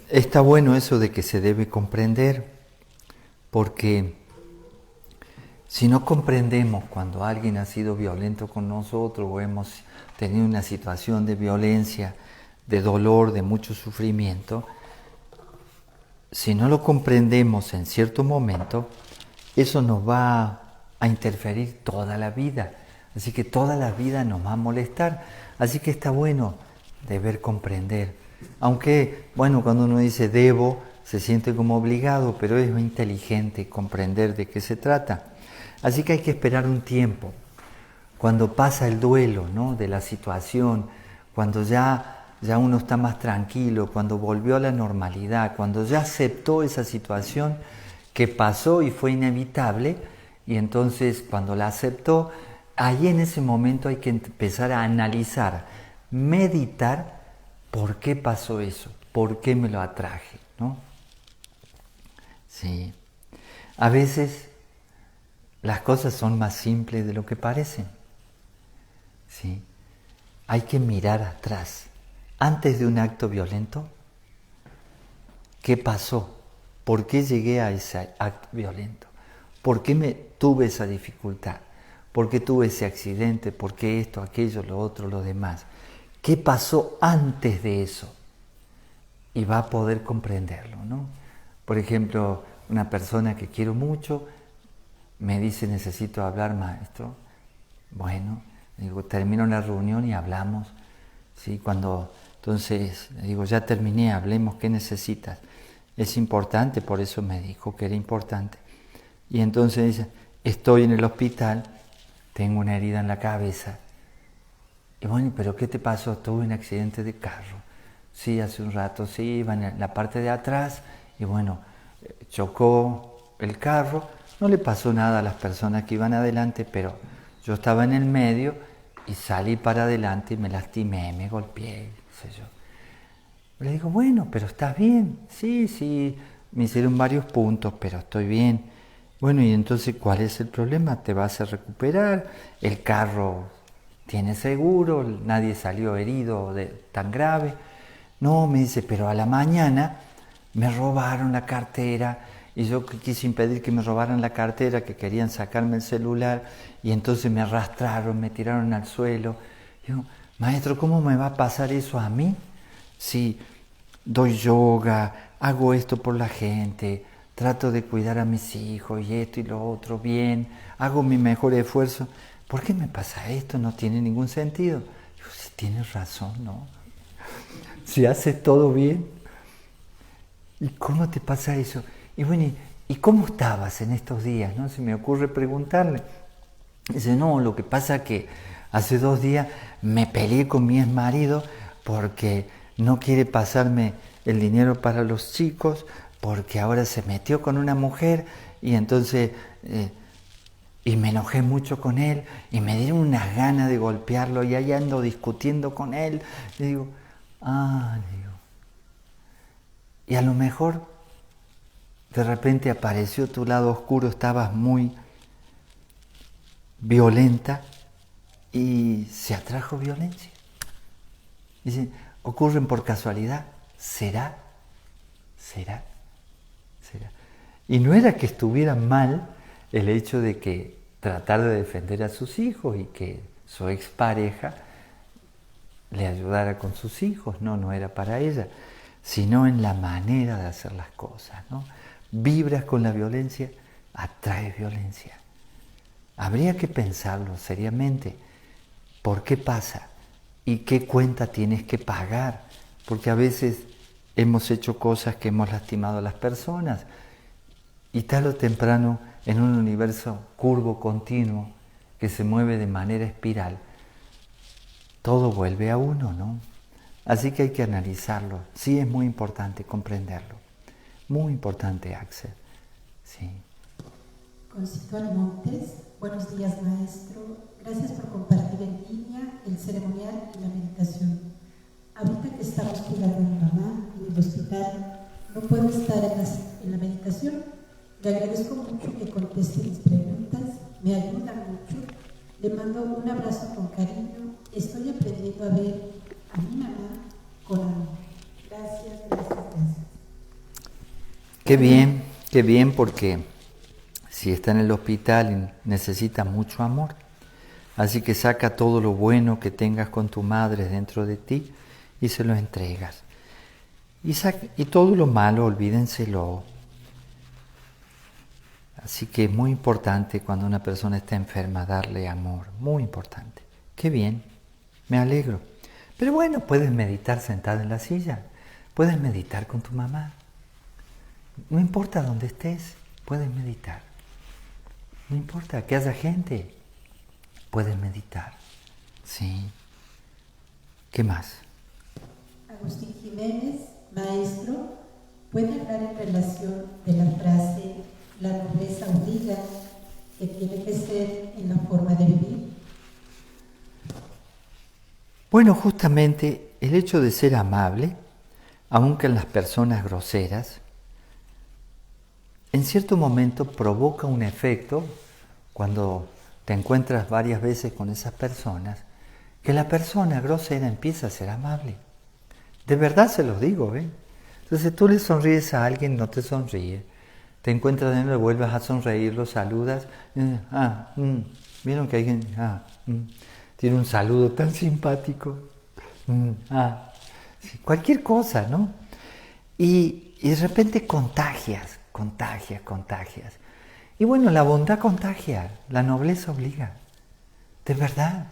está bueno eso de que se debe comprender, porque si no comprendemos cuando alguien ha sido violento con nosotros o hemos tenido una situación de violencia, de dolor, de mucho sufrimiento, si no lo comprendemos en cierto momento, eso nos va a interferir toda la vida. Así que toda la vida nos va a molestar. Así que está bueno deber comprender. Aunque, cuando uno dice debo, se siente como obligado, pero es inteligente comprender de qué se trata. Así que hay que esperar un tiempo. Cuando pasa el duelo, ¿no?, de la situación, cuando ya uno está más tranquilo, cuando volvió a la normalidad, cuando ya aceptó esa situación que pasó y fue inevitable, y entonces cuando la aceptó, ahí en ese momento hay que empezar a analizar, meditar por qué pasó eso, por qué me lo atraje, ¿no? Sí. A veces las cosas son más simples de lo que parecen. ¿Sí? Hay que mirar atrás. Antes de un acto violento, ¿qué pasó? ¿Por qué llegué a ese acto violento? ¿Por qué tuve esa dificultad? ¿Por qué tuve ese accidente? ¿Por qué esto, aquello, lo otro, lo demás? ¿Qué pasó antes de eso? Y va a poder comprenderlo, ¿no? Por ejemplo, una persona que quiero mucho me dice, necesito hablar, maestro. Bueno, digo, termino la reunión y hablamos. ¿Sí? Entonces, le digo, ya terminé, hablemos, ¿qué necesitas? Es importante, por eso me dijo que era importante. Y entonces dice, estoy en el hospital, tengo una herida en la cabeza. Y bueno, ¿pero qué te pasó? Tuve un accidente de carro. Sí, hace un rato, sí, iba en la parte de atrás y bueno, chocó el carro. No le pasó nada a las personas que iban adelante, pero yo estaba en el medio y salí para adelante y me lastimé, me golpeé, qué sé yo. Le digo, bueno, pero ¿estás bien? Sí, me hicieron varios puntos, pero estoy bien. Bueno, y entonces, ¿cuál es el problema? ¿Te vas a recuperar? El carro tiene seguro, nadie salió herido tan grave. No, me dice, pero a la mañana me robaron la cartera y yo quise impedir que me robaran la cartera, que querían sacarme el celular, y entonces me arrastraron, me tiraron al suelo. Digo, maestro, ¿cómo me va a pasar eso a mí? Si doy yoga, hago esto por la gente, trato de cuidar a mis hijos y esto y lo otro bien, hago mi mejor esfuerzo. ¿Por qué me pasa esto? No tiene ningún sentido. Digo, si tienes razón, ¿no? Si haces todo bien, ¿y cómo te pasa eso? Y bueno, ¿y cómo estabas en estos días? ¿No? Se me ocurre preguntarle. Dice, no, lo que pasa es que hace 2 días me peleé con mi exmarido porque no quiere pasarme el dinero para los chicos, porque ahora se metió con una mujer y entonces y me enojé mucho con él y me dieron unas ganas de golpearlo y ahí ando discutiendo con él. Le digo, y a lo mejor de repente apareció tu lado oscuro, estabas muy violenta y se atrajo violencia. Dicen, ocurren por casualidad. ¿Será? Y no era que estuviera mal el hecho de que tratar de defender a sus hijos y que su expareja le ayudara con sus hijos, no era para ella, sino en la manera de hacer las cosas, ¿no? Vibras con la violencia, atraes violencia. Habría que pensarlo seriamente. ¿Por qué pasa? ¿Y qué cuenta tienes que pagar? Porque a veces hemos hecho cosas que hemos lastimado a las personas y tarde o temprano en un universo curvo continuo que se mueve de manera espiral, todo vuelve a uno, ¿no? Así que hay que analizarlo. Sí, es muy importante comprenderlo. Muy importante, Axel. Sí. Constitual Montes, buenos días, maestro. Gracias por compartir en línea el ceremonial y la meditación. Ahorita que estamos cuidando a mi mamá en el hospital, no puedo estar en la meditación. Le agradezco mucho que conteste mis preguntas, me ayuda mucho. Le mando un abrazo con cariño. Estoy aprendiendo a ver a mi mamá con amor. Gracias. Qué bien, porque si está en el hospital necesita mucho amor. Así que saca todo lo bueno que tengas con tu madre dentro de ti y se lo entregas. Y todo lo malo, olvídenselo. Así que es muy importante cuando una persona está enferma darle amor, muy importante. Qué bien, me alegro. Pero bueno, puedes meditar sentada en la silla, puedes meditar con tu mamá. No importa dónde estés, puedes meditar. No importa que haya gente, puedes meditar. Sí. ¿Qué más? Agustín Jiménez, maestro, ¿puede hablar en relación de la frase la nobleza obliga, que tiene que ser en la forma de vivir? Bueno, justamente el hecho de ser amable, aunque en las personas groseras, en cierto momento provoca un efecto cuando te encuentras varias veces con esas personas, que la persona grosera empieza a ser amable. De verdad se los digo, ¿eh? Entonces tú le sonríes a alguien, no te sonríe. Te encuentras de nuevo, vuelves a sonreír, lo saludas. Vieron que alguien tiene un saludo tan simpático. Sí, cualquier cosa, ¿no? Y de repente contagias. Y bueno, la bondad contagia, la nobleza obliga. De verdad.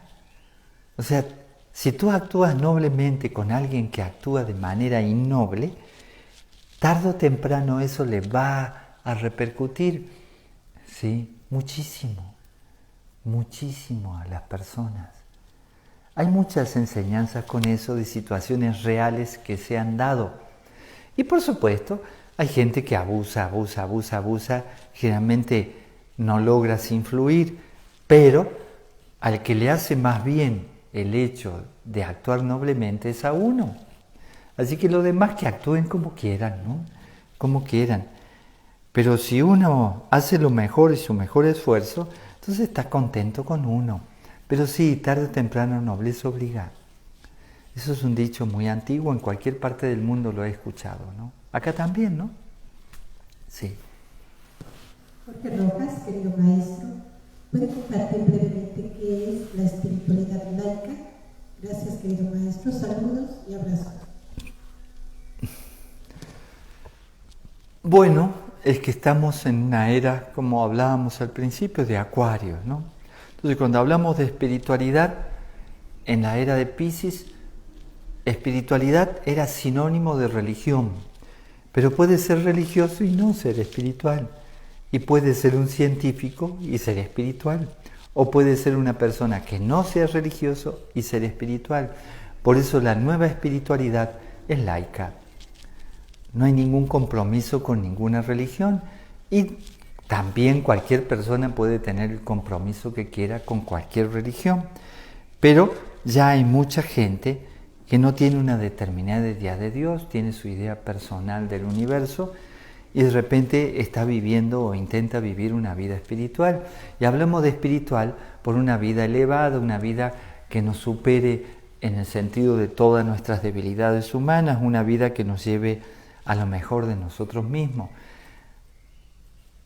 O sea, si tú actúas noblemente con alguien que actúa de manera innoble, tarde o temprano eso le va a repercutir, ¿sí? Muchísimo a las personas. Hay muchas enseñanzas con eso de situaciones reales que se han dado. Y por supuesto, hay gente que abusa, generalmente no logras influir, pero al que le hace más bien el hecho de actuar noblemente es a uno. Así que los demás que actúen como quieran, ¿no? Como quieran. Pero si uno hace lo mejor y su mejor esfuerzo, entonces está contento con uno. Pero sí, tarde o temprano nobleza obliga. Eso es un dicho muy antiguo, en cualquier parte del mundo lo he escuchado, ¿no? Acá también, ¿no? Sí. Jorge Rojas, querido maestro, ¿puede compartir brevemente qué es la espiritualidad laica? Gracias, querido maestro. Saludos y abrazos. Bueno, es que estamos en una era, como hablábamos al principio, de Acuario, ¿no? Entonces, cuando hablamos de espiritualidad, en la era de Piscis, espiritualidad era sinónimo de religión, pero puede ser religioso y no ser espiritual, y puede ser un científico y ser espiritual, o puede ser una persona que no sea religioso y ser espiritual. Por eso la nueva espiritualidad es laica. No hay ningún compromiso con ninguna religión y también cualquier persona puede tener el compromiso que quiera con cualquier religión. Pero ya hay mucha gente que no tiene una determinada idea de Dios, tiene su idea personal del universo y de repente está viviendo o intenta vivir una vida espiritual. Y hablamos de espiritual por una vida elevada, una vida que nos supere en el sentido de todas nuestras debilidades humanas, una vida que nos lleve a lo mejor de nosotros mismos.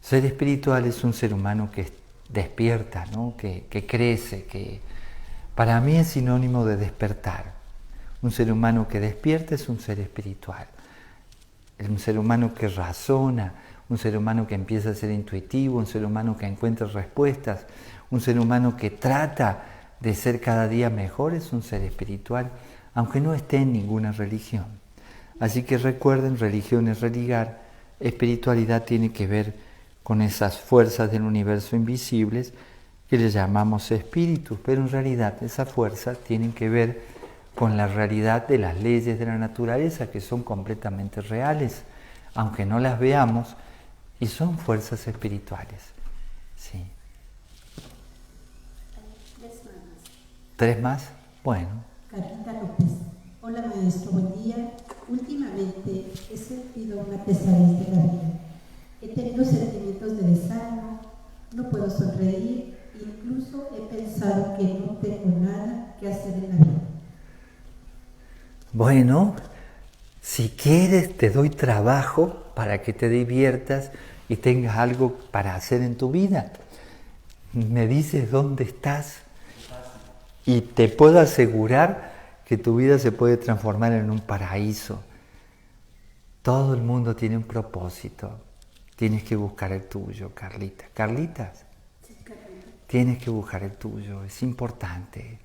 Ser espiritual es un ser humano que despierta, ¿no? que crece, que para mí es sinónimo de despertar. Un ser humano que despierta es un ser espiritual. Es un ser humano que razona, un ser humano que empieza a ser intuitivo, un ser humano que encuentra respuestas, un ser humano que trata de ser cada día mejor, es un ser espiritual, aunque no esté en ninguna religión. Así que recuerden, religión es religar, espiritualidad tiene que ver con esas fuerzas del universo invisibles que le llamamos espíritus, pero en realidad esas fuerzas tienen que ver con la realidad de las leyes de la naturaleza, que son completamente reales, aunque no las veamos, y son fuerzas espirituales. Sí. ¿Tres más? Bueno. Carlita López. Hola maestro, buen día. Últimamente he sentido una pesadez de la vida. He tenido sentimientos de desánimo, no puedo sonreír, incluso he pensado que no tengo nada que hacer en la vida. Bueno, si quieres te doy trabajo para que te diviertas y tengas algo para hacer en tu vida. Me dices dónde estás y te puedo asegurar que tu vida se puede transformar en un paraíso. Todo el mundo tiene un propósito. Tienes que buscar el tuyo, Carlita. ¿Carlitas? Sí, Carlita. Tienes que buscar el tuyo, es importante.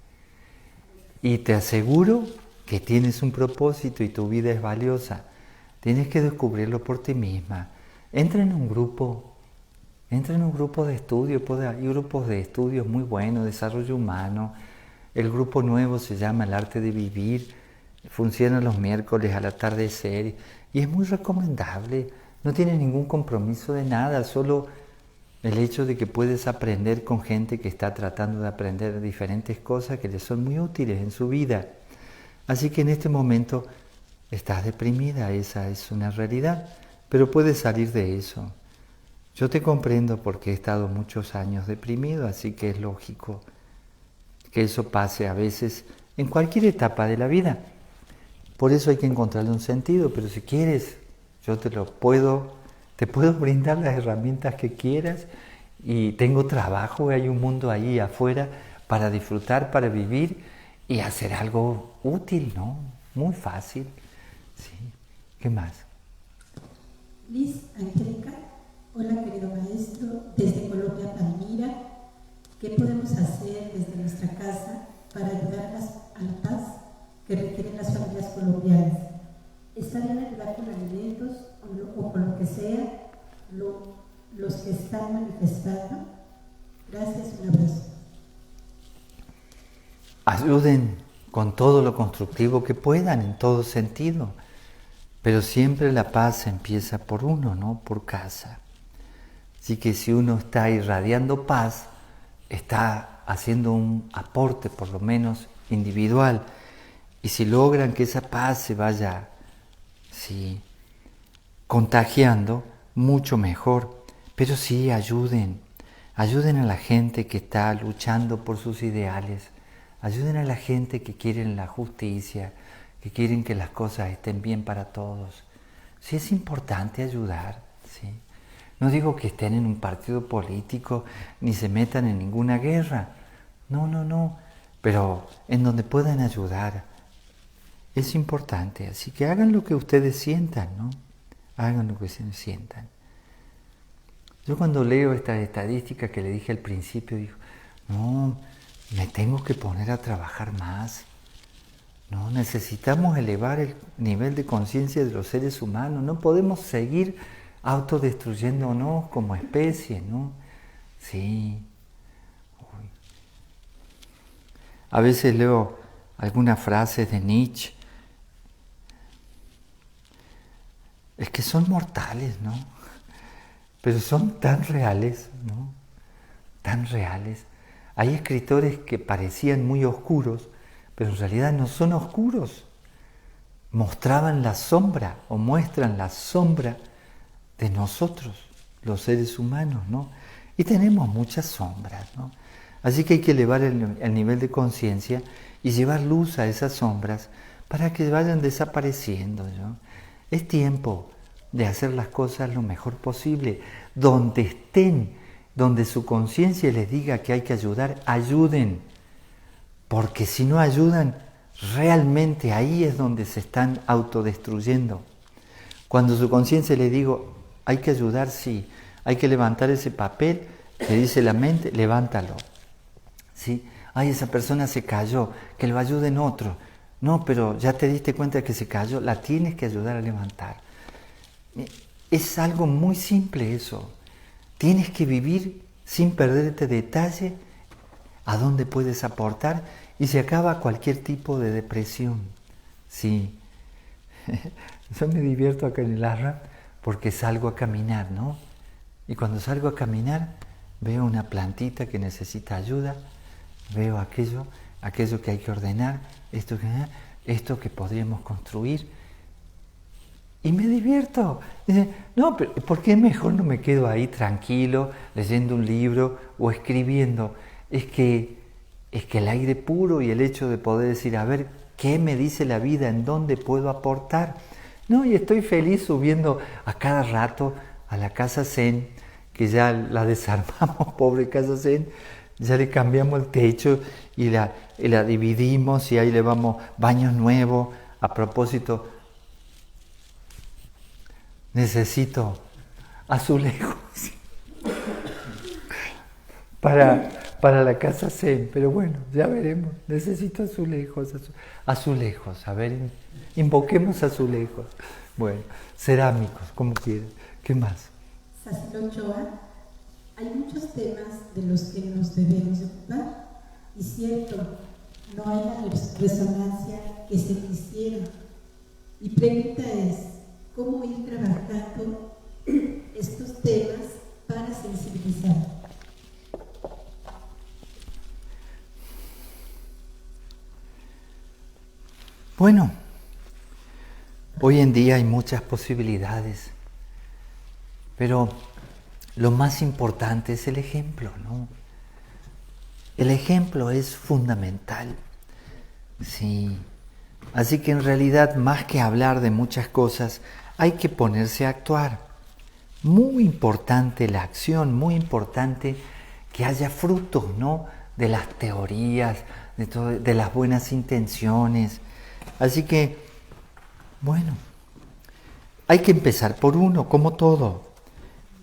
Y te aseguro que tienes un propósito y tu vida es valiosa. Tienes que descubrirlo por ti misma. Entra en un grupo de estudio. Hay grupos de estudios muy buenos, desarrollo humano. El grupo nuevo se llama El Arte de Vivir, funciona los miércoles al atardecer y es muy recomendable. No tiene ningún compromiso de nada, solo el hecho de que puedes aprender con gente que está tratando de aprender diferentes cosas que les son muy útiles en su vida. Así que en este momento estás deprimida, esa es una realidad, pero puedes salir de eso. Yo te comprendo porque he estado muchos años deprimido, así que es lógico que eso pase a veces en cualquier etapa de la vida. Por eso hay que encontrarle un sentido, pero si quieres, yo te puedo brindar las herramientas que quieras y tengo trabajo, hay un mundo ahí afuera para disfrutar, para vivir y hacer algo útil, ¿no? Muy fácil. Sí. ¿Qué más? Liz Angélica. Hola querido maestro, desde Colombia, Palmira. ¿Qué podemos hacer desde nuestra casa para ayudar a la paz que requieren las familias colombianas? ¿Está bien ayudar con alimentos o con lo que sea los que están manifestando? Gracias, un abrazo. Ayuden con todo lo constructivo que puedan, en todo sentido. Pero siempre la paz empieza por uno, ¿no? Por casa. Así que si uno está irradiando paz, está haciendo un aporte, por lo menos individual. Y si logran que esa paz se vaya contagiando, mucho mejor. Pero sí, ayuden a la gente que está luchando por sus ideales. Ayuden a la gente que quiere la justicia, que quieren que las cosas estén bien para todos. Sí, es importante ayudar, ¿sí? No digo que estén en un partido político ni se metan en ninguna guerra. No. Pero en donde puedan ayudar es importante. Así que hagan lo que ustedes sientan, ¿no? Hagan lo que ustedes sientan. Yo cuando leo estas estadísticas que le dije al principio, digo, no, me tengo que poner a trabajar más. No, necesitamos elevar el nivel de conciencia de los seres humanos. No podemos seguir autodestruyéndonos como especie, ¿no? Sí. Uy. A veces leo algunas frases de Nietzsche. Es que son mortales, ¿no? Pero son tan reales, ¿no? Tan reales. Hay escritores que parecían muy oscuros, pero en realidad no son oscuros. Mostraban la sombra o muestran la sombra de nosotros, los seres humanos, ¿no? Y tenemos muchas sombras, ¿no? Así que hay que elevar el nivel de conciencia y llevar luz a esas sombras para que vayan desapareciendo, ¿no? Es tiempo de hacer las cosas lo mejor posible. Donde estén, donde su conciencia les diga que hay que ayudar, ayuden. Porque si no ayudan, realmente ahí es donde se están autodestruyendo. Cuando su conciencia le digo, hay que ayudar, sí, hay que levantar ese papel, que dice la mente, levántalo. ¿Sí? Ay, esa persona se cayó, que lo ayuden otro. No, pero ya te diste cuenta de que se cayó, la tienes que ayudar a levantar. Es algo muy simple eso. Tienes que vivir sin perderte detalle a dónde puedes aportar y se acaba cualquier tipo de depresión. Sí. Yo me divierto acá en el Ashram porque salgo a caminar, ¿no? Y cuando salgo a caminar veo una plantita que necesita ayuda, veo aquello que hay que ordenar, esto que podríamos construir. Y me divierto. Dice, no, pero ¿por qué mejor no me quedo ahí tranquilo, leyendo un libro o escribiendo? Es que el aire puro y el hecho de poder decir, a ver, ¿qué me dice la vida? ¿En dónde puedo aportar? No, y estoy feliz subiendo a cada rato a la casa Zen, que ya la desarmamos, pobre casa Zen, ya le cambiamos el techo y la dividimos y ahí le vamos baños nuevos. A propósito, necesito azulejos para la casa Zen, pero bueno, ya veremos. Necesito azulejos, a ver, invoquemos azulejos. Bueno, cerámicos, como quieran. ¿Qué más? Sacilo Ochoa, hay muchos temas de los que nos debemos ocupar, y cierto, no hay la resonancia que se quisiera. Mi pregunta es, ¿cómo ir trabajando estos temas para sensibilizar? Bueno, hoy en día hay muchas posibilidades, pero lo más importante es el ejemplo, ¿no? El ejemplo es fundamental, sí. Así que en realidad, más que hablar de muchas cosas, hay que ponerse a actuar. Muy importante la acción, muy importante que haya frutos, ¿no? De las teorías, de las buenas intenciones. Así que, bueno, hay que empezar por uno, como todo.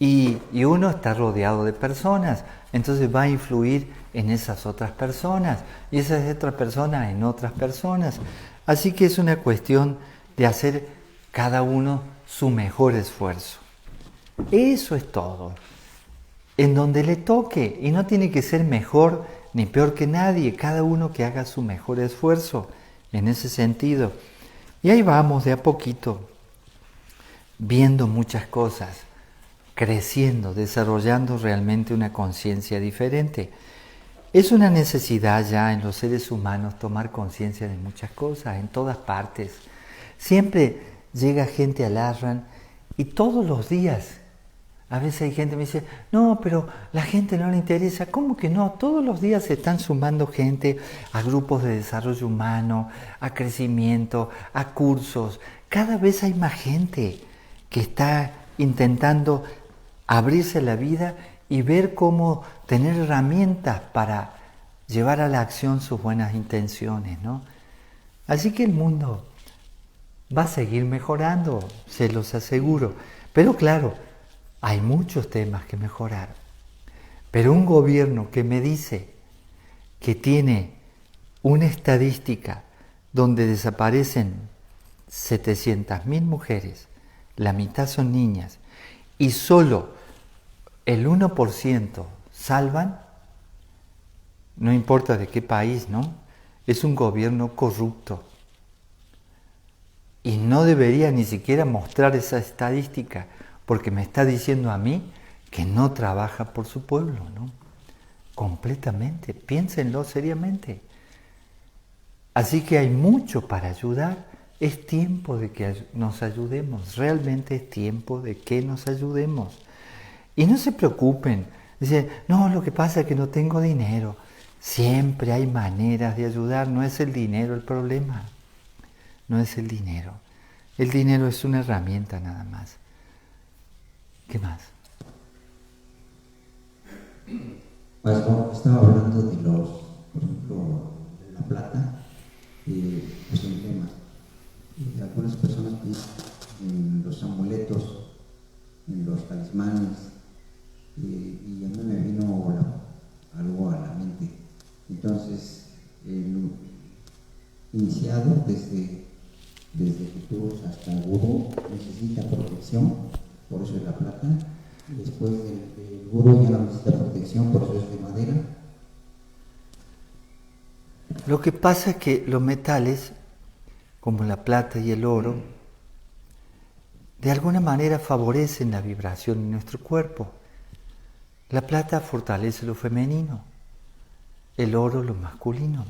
Y uno está rodeado de personas, entonces va a influir en esas otras personas, y esas otras personas en otras personas. Así que es una cuestión de hacer cada uno su mejor esfuerzo. Eso es todo. En donde le toque, y no tiene que ser mejor ni peor que nadie, cada uno que haga su mejor esfuerzo en ese sentido. Y ahí vamos de a poquito, viendo muchas cosas, creciendo, desarrollando realmente una conciencia diferente. Es una necesidad ya en los seres humanos tomar conciencia de muchas cosas, en todas partes. Siempre llega gente al Ashram y todos los días, a veces hay gente que me dice, no, pero la gente no le interesa. ¿Cómo que no? Todos los días se están sumando gente a grupos de desarrollo humano, a crecimiento, a cursos. Cada vez hay más gente que está intentando abrirse a la vida y ver cómo tener herramientas para llevar a la acción sus buenas intenciones, ¿no? Así que el mundo va a seguir mejorando, se los aseguro. Pero claro, hay muchos temas que mejorar. Pero un gobierno que me dice que tiene una estadística donde desaparecen 700.000 mujeres, la mitad son niñas, y solo el 1% salvan, no importa de qué país, ¿no? Es un gobierno corrupto. Y no debería ni siquiera mostrar esa estadística, porque me está diciendo a mí que no trabaja por su pueblo, ¿no? Completamente, piénsenlo seriamente. Así que hay mucho para ayudar, es tiempo de que nos ayudemos, realmente es tiempo de que nos ayudemos. Y no se preocupen, dicen, no, lo que pasa es que no tengo dinero. Siempre hay maneras de ayudar, no es el dinero el problema, no es el dinero. El dinero es una herramienta nada más. ¿Qué más? Maestro, estaba hablando de los, por ejemplo, de la plata, los emblemas. Algunas personas piensan en los amuletos, en los talismanes, y a mí me vino algo a la mente. Entonces, el iniciado desde Jesús hasta el gurú necesita protección, por eso es la plata. Después del gurú ya no necesita protección, por eso es de madera. Lo que pasa es que los metales, como la plata y el oro, de alguna manera favorecen la vibración en nuestro cuerpo. La plata fortalece lo femenino, el oro lo masculino.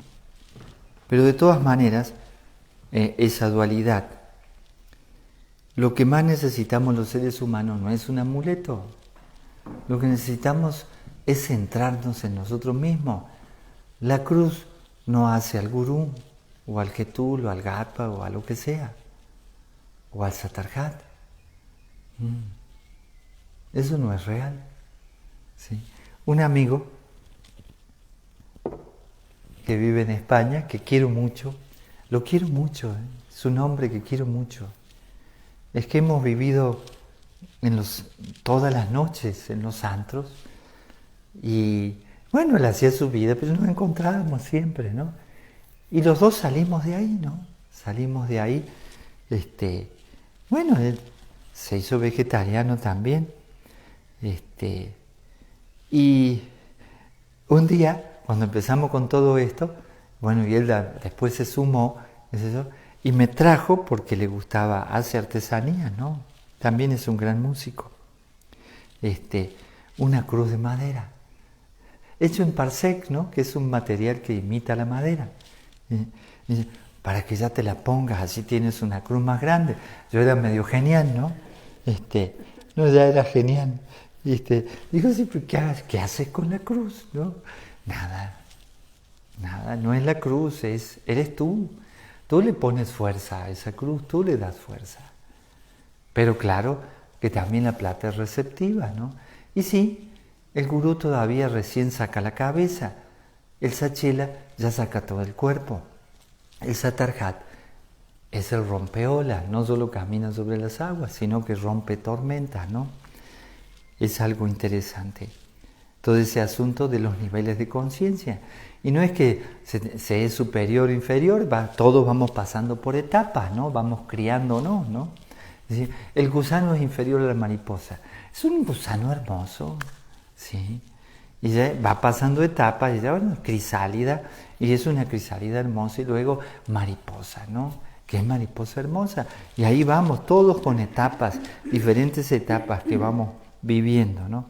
Pero de todas maneras, esa dualidad, lo que más necesitamos los seres humanos no es un amuleto. Lo que necesitamos es centrarnos en nosotros mismos. La cruz no hace al gurú, o al Ketul, o al Gatpa, o a lo que sea, o al Satarjat. Eso no es real. ¿Sí? Un amigo que vive en España, que quiero mucho, lo quiero mucho, es un hombre que quiero mucho. Es que hemos vivido todas las noches en los antros y bueno, él hacía su vida, pero nos encontrábamos siempre, ¿no? Y los dos salimos de ahí, ¿no? Salimos de ahí, bueno, él se hizo vegetariano también, y un día, cuando empezamos con todo esto, bueno, y él después se sumó, y me trajo, porque le gustaba, hace artesanía, ¿no? También es un gran músico. Una cruz de madera, hecho en parsec, ¿no? Que es un material que imita la madera. Para que ya te la pongas, así tienes una cruz más grande. Yo era medio genial, ¿no? No, ya era genial. Digo, sí, pero ¿qué haces con la cruz? ¿No? Nada, no es la cruz, eres tú. Tú le pones fuerza a esa cruz, tú le das fuerza. Pero claro que también la plata es receptiva, ¿no? Y sí, el gurú todavía recién saca la cabeza, el sachela ya saca todo el cuerpo. El satarjat es el rompeolas, no solo camina sobre las aguas, sino que rompe tormentas, ¿no? Es algo interesante. Todo ese asunto de los niveles de conciencia. Y no es que se es superior o inferior, todos vamos pasando por etapas, ¿no? Vamos criándonos, ¿no? Es decir, el gusano es inferior a la mariposa. Es un gusano hermoso, ¿sí? Y ya va pasando etapas, y ya, bueno, crisálida, y es una crisálida hermosa, y luego mariposa, ¿no? Que es mariposa hermosa. Y ahí vamos, todos con etapas, diferentes etapas que vamos viviendo, ¿no?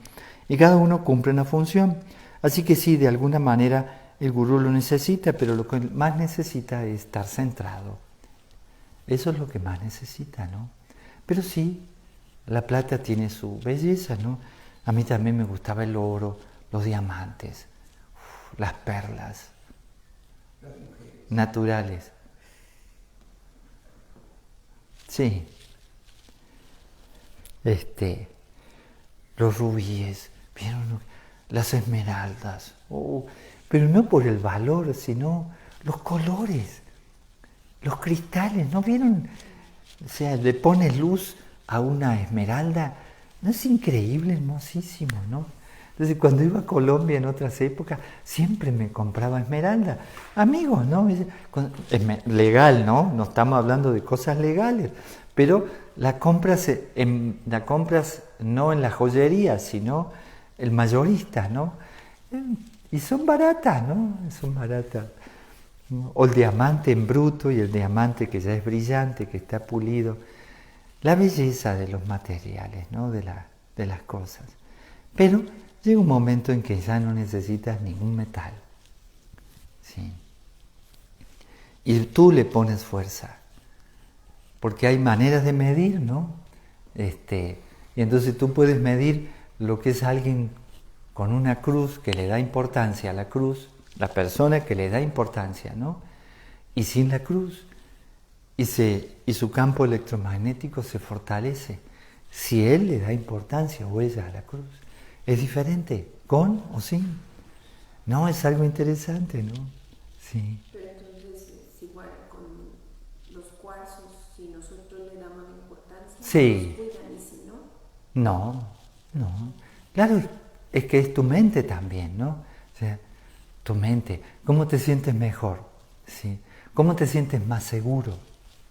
Y cada uno cumple una función. Así que sí, de alguna manera el gurú lo necesita, pero lo que más necesita es estar centrado. Eso es lo que más necesita, ¿no? Pero sí, la plata tiene su belleza, ¿no? A mí también me gustaba el oro, los diamantes, las perlas naturales. Sí. los rubíes, vieron las esmeraldas, pero no por el valor, sino los colores, los cristales, ¿no vieron? O sea, le pones luz a una esmeralda, ¿no es increíble, hermosísimo, no? Entonces, cuando iba a Colombia en otras épocas, siempre me compraba esmeralda. Amigos, ¿no? Legal, ¿no? No estamos hablando de cosas legales, pero la compras no en la joyería, sino el mayorista, ¿no? Y son baratas, ¿no? Son baratas. O el diamante en bruto y el diamante que ya es brillante, que está pulido. La belleza de los materiales, ¿no? De las cosas. Pero llega un momento en que ya no necesitas ningún metal. ¿Sí? Y tú le pones fuerza. Porque hay maneras de medir, ¿no? Y entonces tú puedes medir lo que es alguien con una cruz que le da importancia a la cruz, la persona que le da importancia, ¿no? Y sin la cruz. Y su campo electromagnético se fortalece. Si él le da importancia o ella a la cruz. Es diferente, con o sin. No, es algo interesante, ¿no? Sí. Pero entonces es igual con los cuarzos, si nosotros le damos importancia, sí. nos cuidan, y si no. No. Claro, es que es tu mente también, ¿no? O sea, tu mente. ¿Cómo te sientes mejor? ¿Sí? ¿Cómo te sientes más seguro?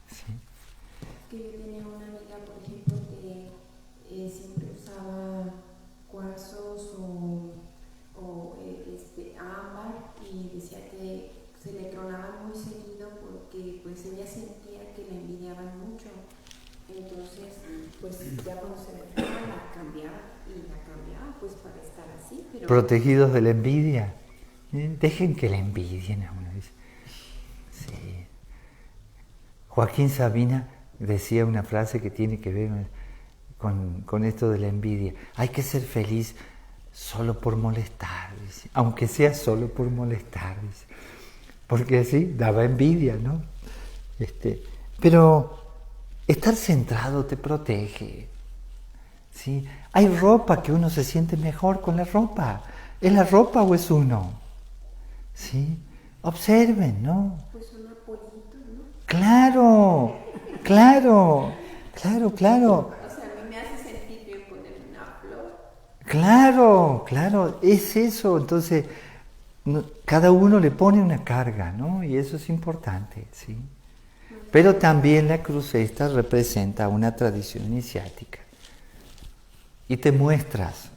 ¿Sí? Que yo tenía una amiga, por ejemplo, que siempre usaba cuarzos o ámbar, y decía que se le tronaban muy seguido porque pues ella sentía que la envidiaban mucho. Entonces, pues ya cuando se le enfermaba la cambiaba pues para estar así. Pero protegidos de la envidia. Dejen que la envidien a uno. Sí. Joaquín Sabina decía una frase que tiene que ver con esto de la envidia. Hay que ser feliz solo por molestar, dice. Aunque sea solo por molestar, dice. Porque así daba envidia, ¿no? Pero estar centrado te protege. ¿Sí? Hay ropa que uno se siente mejor con la ropa. ¿Es la ropa o es uno? ¿Sí? Observen, ¿no? pues son apoyitos, ¿no? Claro. O sea, a mí me hace sentir bien ponerme una flor. Claro, es eso. Entonces, cada uno le pone una carga, ¿no? Y eso es importante, ¿sí? Pero también la cruz esta representa una tradición iniciática. Y te muestras,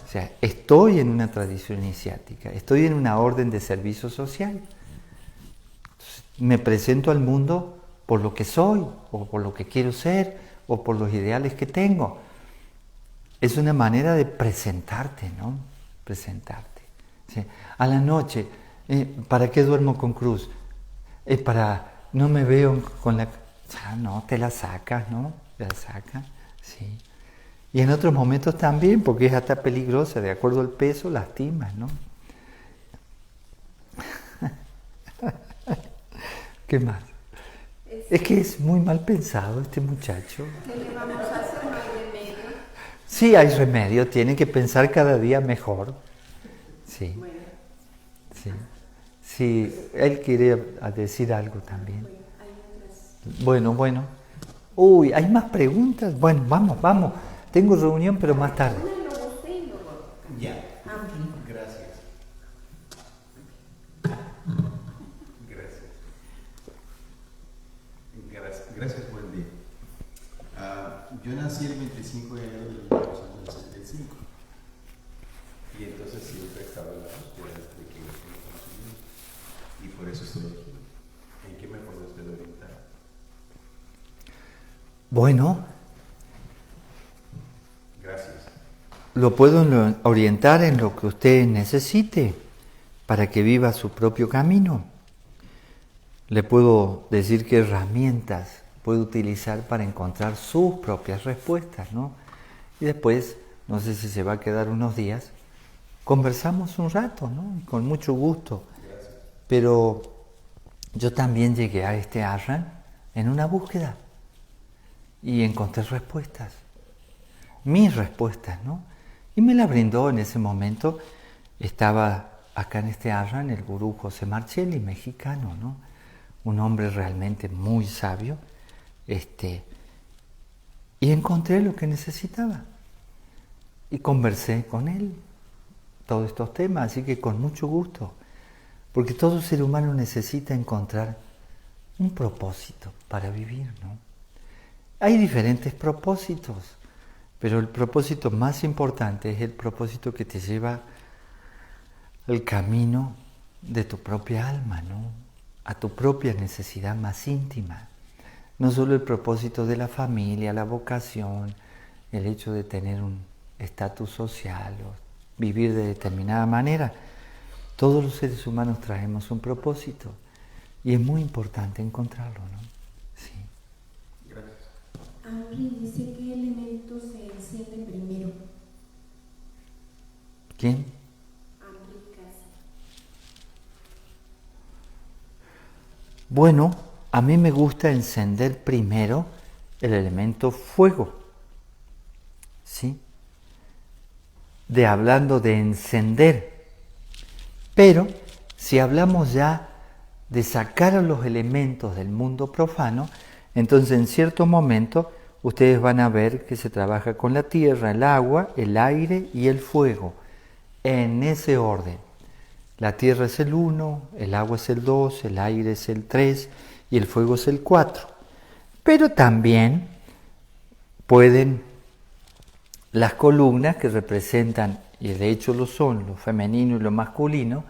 o sea, estoy en una tradición iniciática, estoy en una orden de servicio social. Entonces, me presento al mundo por lo que soy, o por lo que quiero ser, o por los ideales que tengo. Es una manera de presentarte, ¿no? Presentarte. ¿Sí? A la noche, ¿para qué duermo con cruz? No me veo con la... no, te la sacas, ¿no? Te la sacas, sí. Y en otros momentos también, porque es hasta peligrosa, de acuerdo al peso, lastimas, ¿no? ¿Qué más? Es que es muy mal pensado este muchacho. ¿Qué le vamos a hacer? No hay remedio. Sí, hay remedio, tienen que pensar cada día mejor. Sí. Bueno. Sí, él quería decir algo también. Bueno, hay otras. Bueno. Uy, ¿hay más preguntas? Bueno, vamos. Tengo reunión, pero más tarde. Una lo usted y luego. Ya. Ah, Gracias. Gracias, buen día. Yo nací el 25 de enero de 1965 y entonces siempre estaba en la búsqueda de que yo tenía conocimiento y por eso estoy aquí. ¿En qué me puede usted orientar? Bueno, Gracias. lo puedo orientar en lo que usted necesite para que viva su propio camino. Le puedo decir qué herramientas puede utilizar para encontrar sus propias respuestas, ¿no? Y después, no sé si se va a quedar unos días, conversamos un rato, ¿no? Con mucho gusto. Gracias. Pero yo también llegué a este ashram en una búsqueda y encontré respuestas. Mis respuestas, ¿no? Y me la brindó en ese momento. Estaba acá en este Ashram el gurú José Marcelli, mexicano, ¿no? Un hombre realmente muy sabio. Y encontré lo que necesitaba. Y conversé con él todos estos temas, así que con mucho gusto. Porque todo ser humano necesita encontrar un propósito para vivir, ¿no? Hay diferentes propósitos, pero el propósito más importante es el propósito que te lleva al camino de tu propia alma, ¿no? A tu propia necesidad más íntima. No solo el propósito de la familia, la vocación, el hecho de tener un estatus social o vivir de determinada manera. Todos los seres humanos traemos un propósito y es muy importante encontrarlo, ¿no? Sí. Gracias. Henry dice qué elemento se enciende primero. ¿Quién? Henry Casi. Bueno, a mí me gusta encender primero el elemento fuego, ¿sí? Hablando de encender. Pero si hablamos ya de sacar a los elementos del mundo profano, entonces en cierto momento ustedes van a ver que se trabaja con la tierra, el agua, el aire y el fuego, en ese orden. La tierra es el 1, el agua es el 2, el aire es el 3 y el fuego es el 4. Pero también pueden las columnas que representan, y de hecho lo son, lo femenino y lo masculino.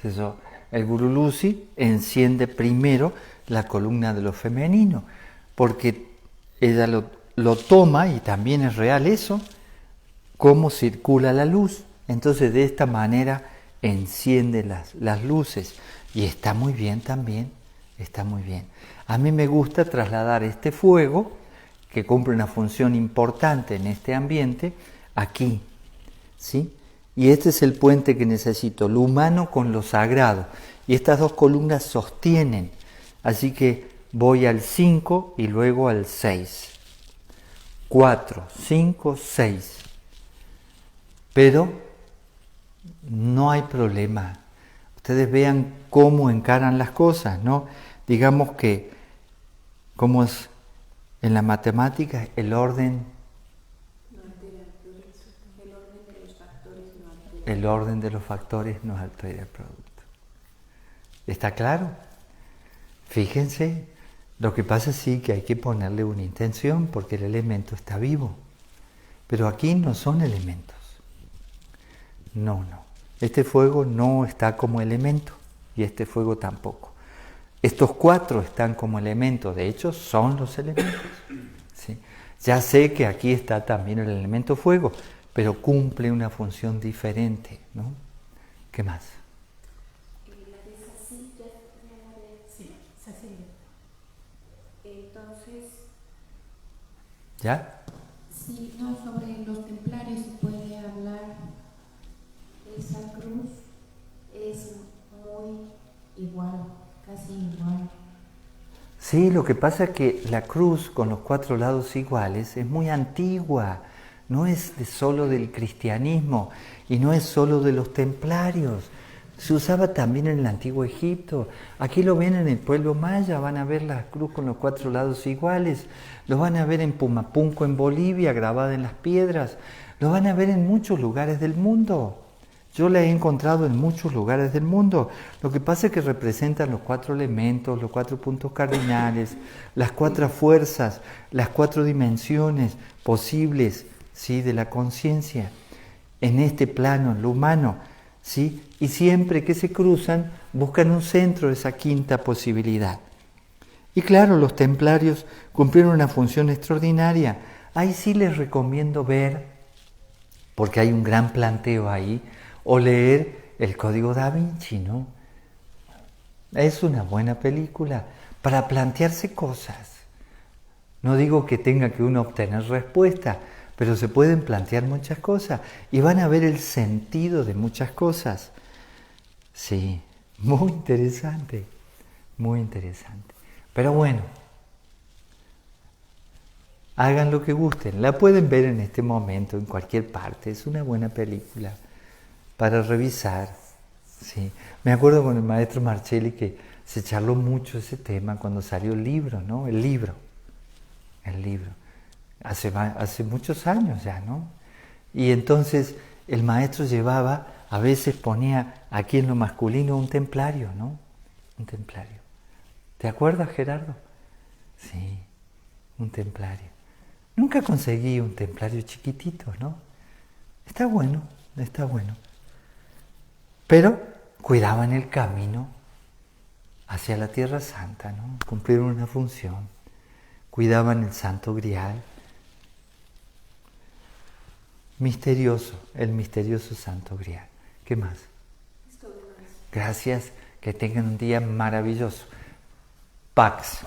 Eso, el Guru Lucy enciende primero la columna de lo femenino, porque ella lo toma, y también es real eso, cómo circula la luz. Entonces de esta manera enciende las luces, y está muy bien también, está muy bien. A mí me gusta trasladar este fuego, que cumple una función importante en este ambiente, aquí, ¿sí? Y este es el puente que necesito, lo humano con lo sagrado. Y estas dos columnas sostienen, así que voy al 5 y luego al 6. 4, 5, 6. Pero no hay problema. Ustedes vean cómo encaran las cosas, ¿no? Digamos que, como es en la matemática, el orden de los factores no altera el producto. ¿Está claro? Fíjense, lo que pasa sí que hay que ponerle una intención porque el elemento está vivo. Pero aquí no son elementos. No. Este fuego no está como elemento y este fuego tampoco. Estos 4 están como elementos, de hecho son los elementos. ¿Sí? Ya sé que aquí está también el elemento fuego, pero cumple una función diferente, ¿no? ¿Qué más? La de Saci, ya la de... Sí, Saci. Entonces, ¿Ya? sí, no, sobre los templarios se puede hablar. Esa cruz es muy igual, casi igual. Sí, lo que pasa es que la cruz con los 4 lados iguales es muy antigua, no es solo del cristianismo y no es solo de los templarios. Se usaba también en el antiguo Egipto. Aquí lo ven en el pueblo maya, van a ver la cruz con los 4 lados iguales. Lo van a ver en Pumapunco, en Bolivia, grabada en las piedras. Lo van a ver en muchos lugares del mundo. Yo la he encontrado en muchos lugares del mundo. Lo que pasa es que representan los 4 elementos, los 4 puntos cardinales, las 4 fuerzas, las 4 dimensiones posibles, ¿sí?, de la conciencia. En este plano, en lo humano, ¿sí? Y siempre que se cruzan, buscan un centro de esa quinta posibilidad. Y claro, los templarios cumplieron una función extraordinaria. Ahí sí les recomiendo ver, porque hay un gran planteo ahí, o leer el Código Da Vinci, ¿no? Es una buena película para plantearse cosas. No digo que tenga que uno obtener respuesta, pero se pueden plantear muchas cosas y van a ver el sentido de muchas cosas. Sí, muy interesante, muy interesante. Pero bueno, Hagan lo que gusten. La pueden ver en este momento, en cualquier parte. Es una buena película para revisar. Sí. Me acuerdo con el maestro Marcelli que se charló mucho ese tema cuando salió el libro, ¿no? El libro. Hace muchos años ya, ¿no? Y entonces el maestro llevaba, a veces ponía aquí en lo masculino un templario, ¿no? Un templario. ¿Te acuerdas, Gerardo? Sí, un templario. Nunca conseguí un templario chiquitito, ¿no? Está bueno. Pero cuidaban el camino hacia la Tierra Santa, ¿no? Cumplieron una función. Cuidaban el Santo Grial. Misterioso, el misterioso Santo Grial. ¿Qué más? Gracias, que tengan un día maravilloso. Pax.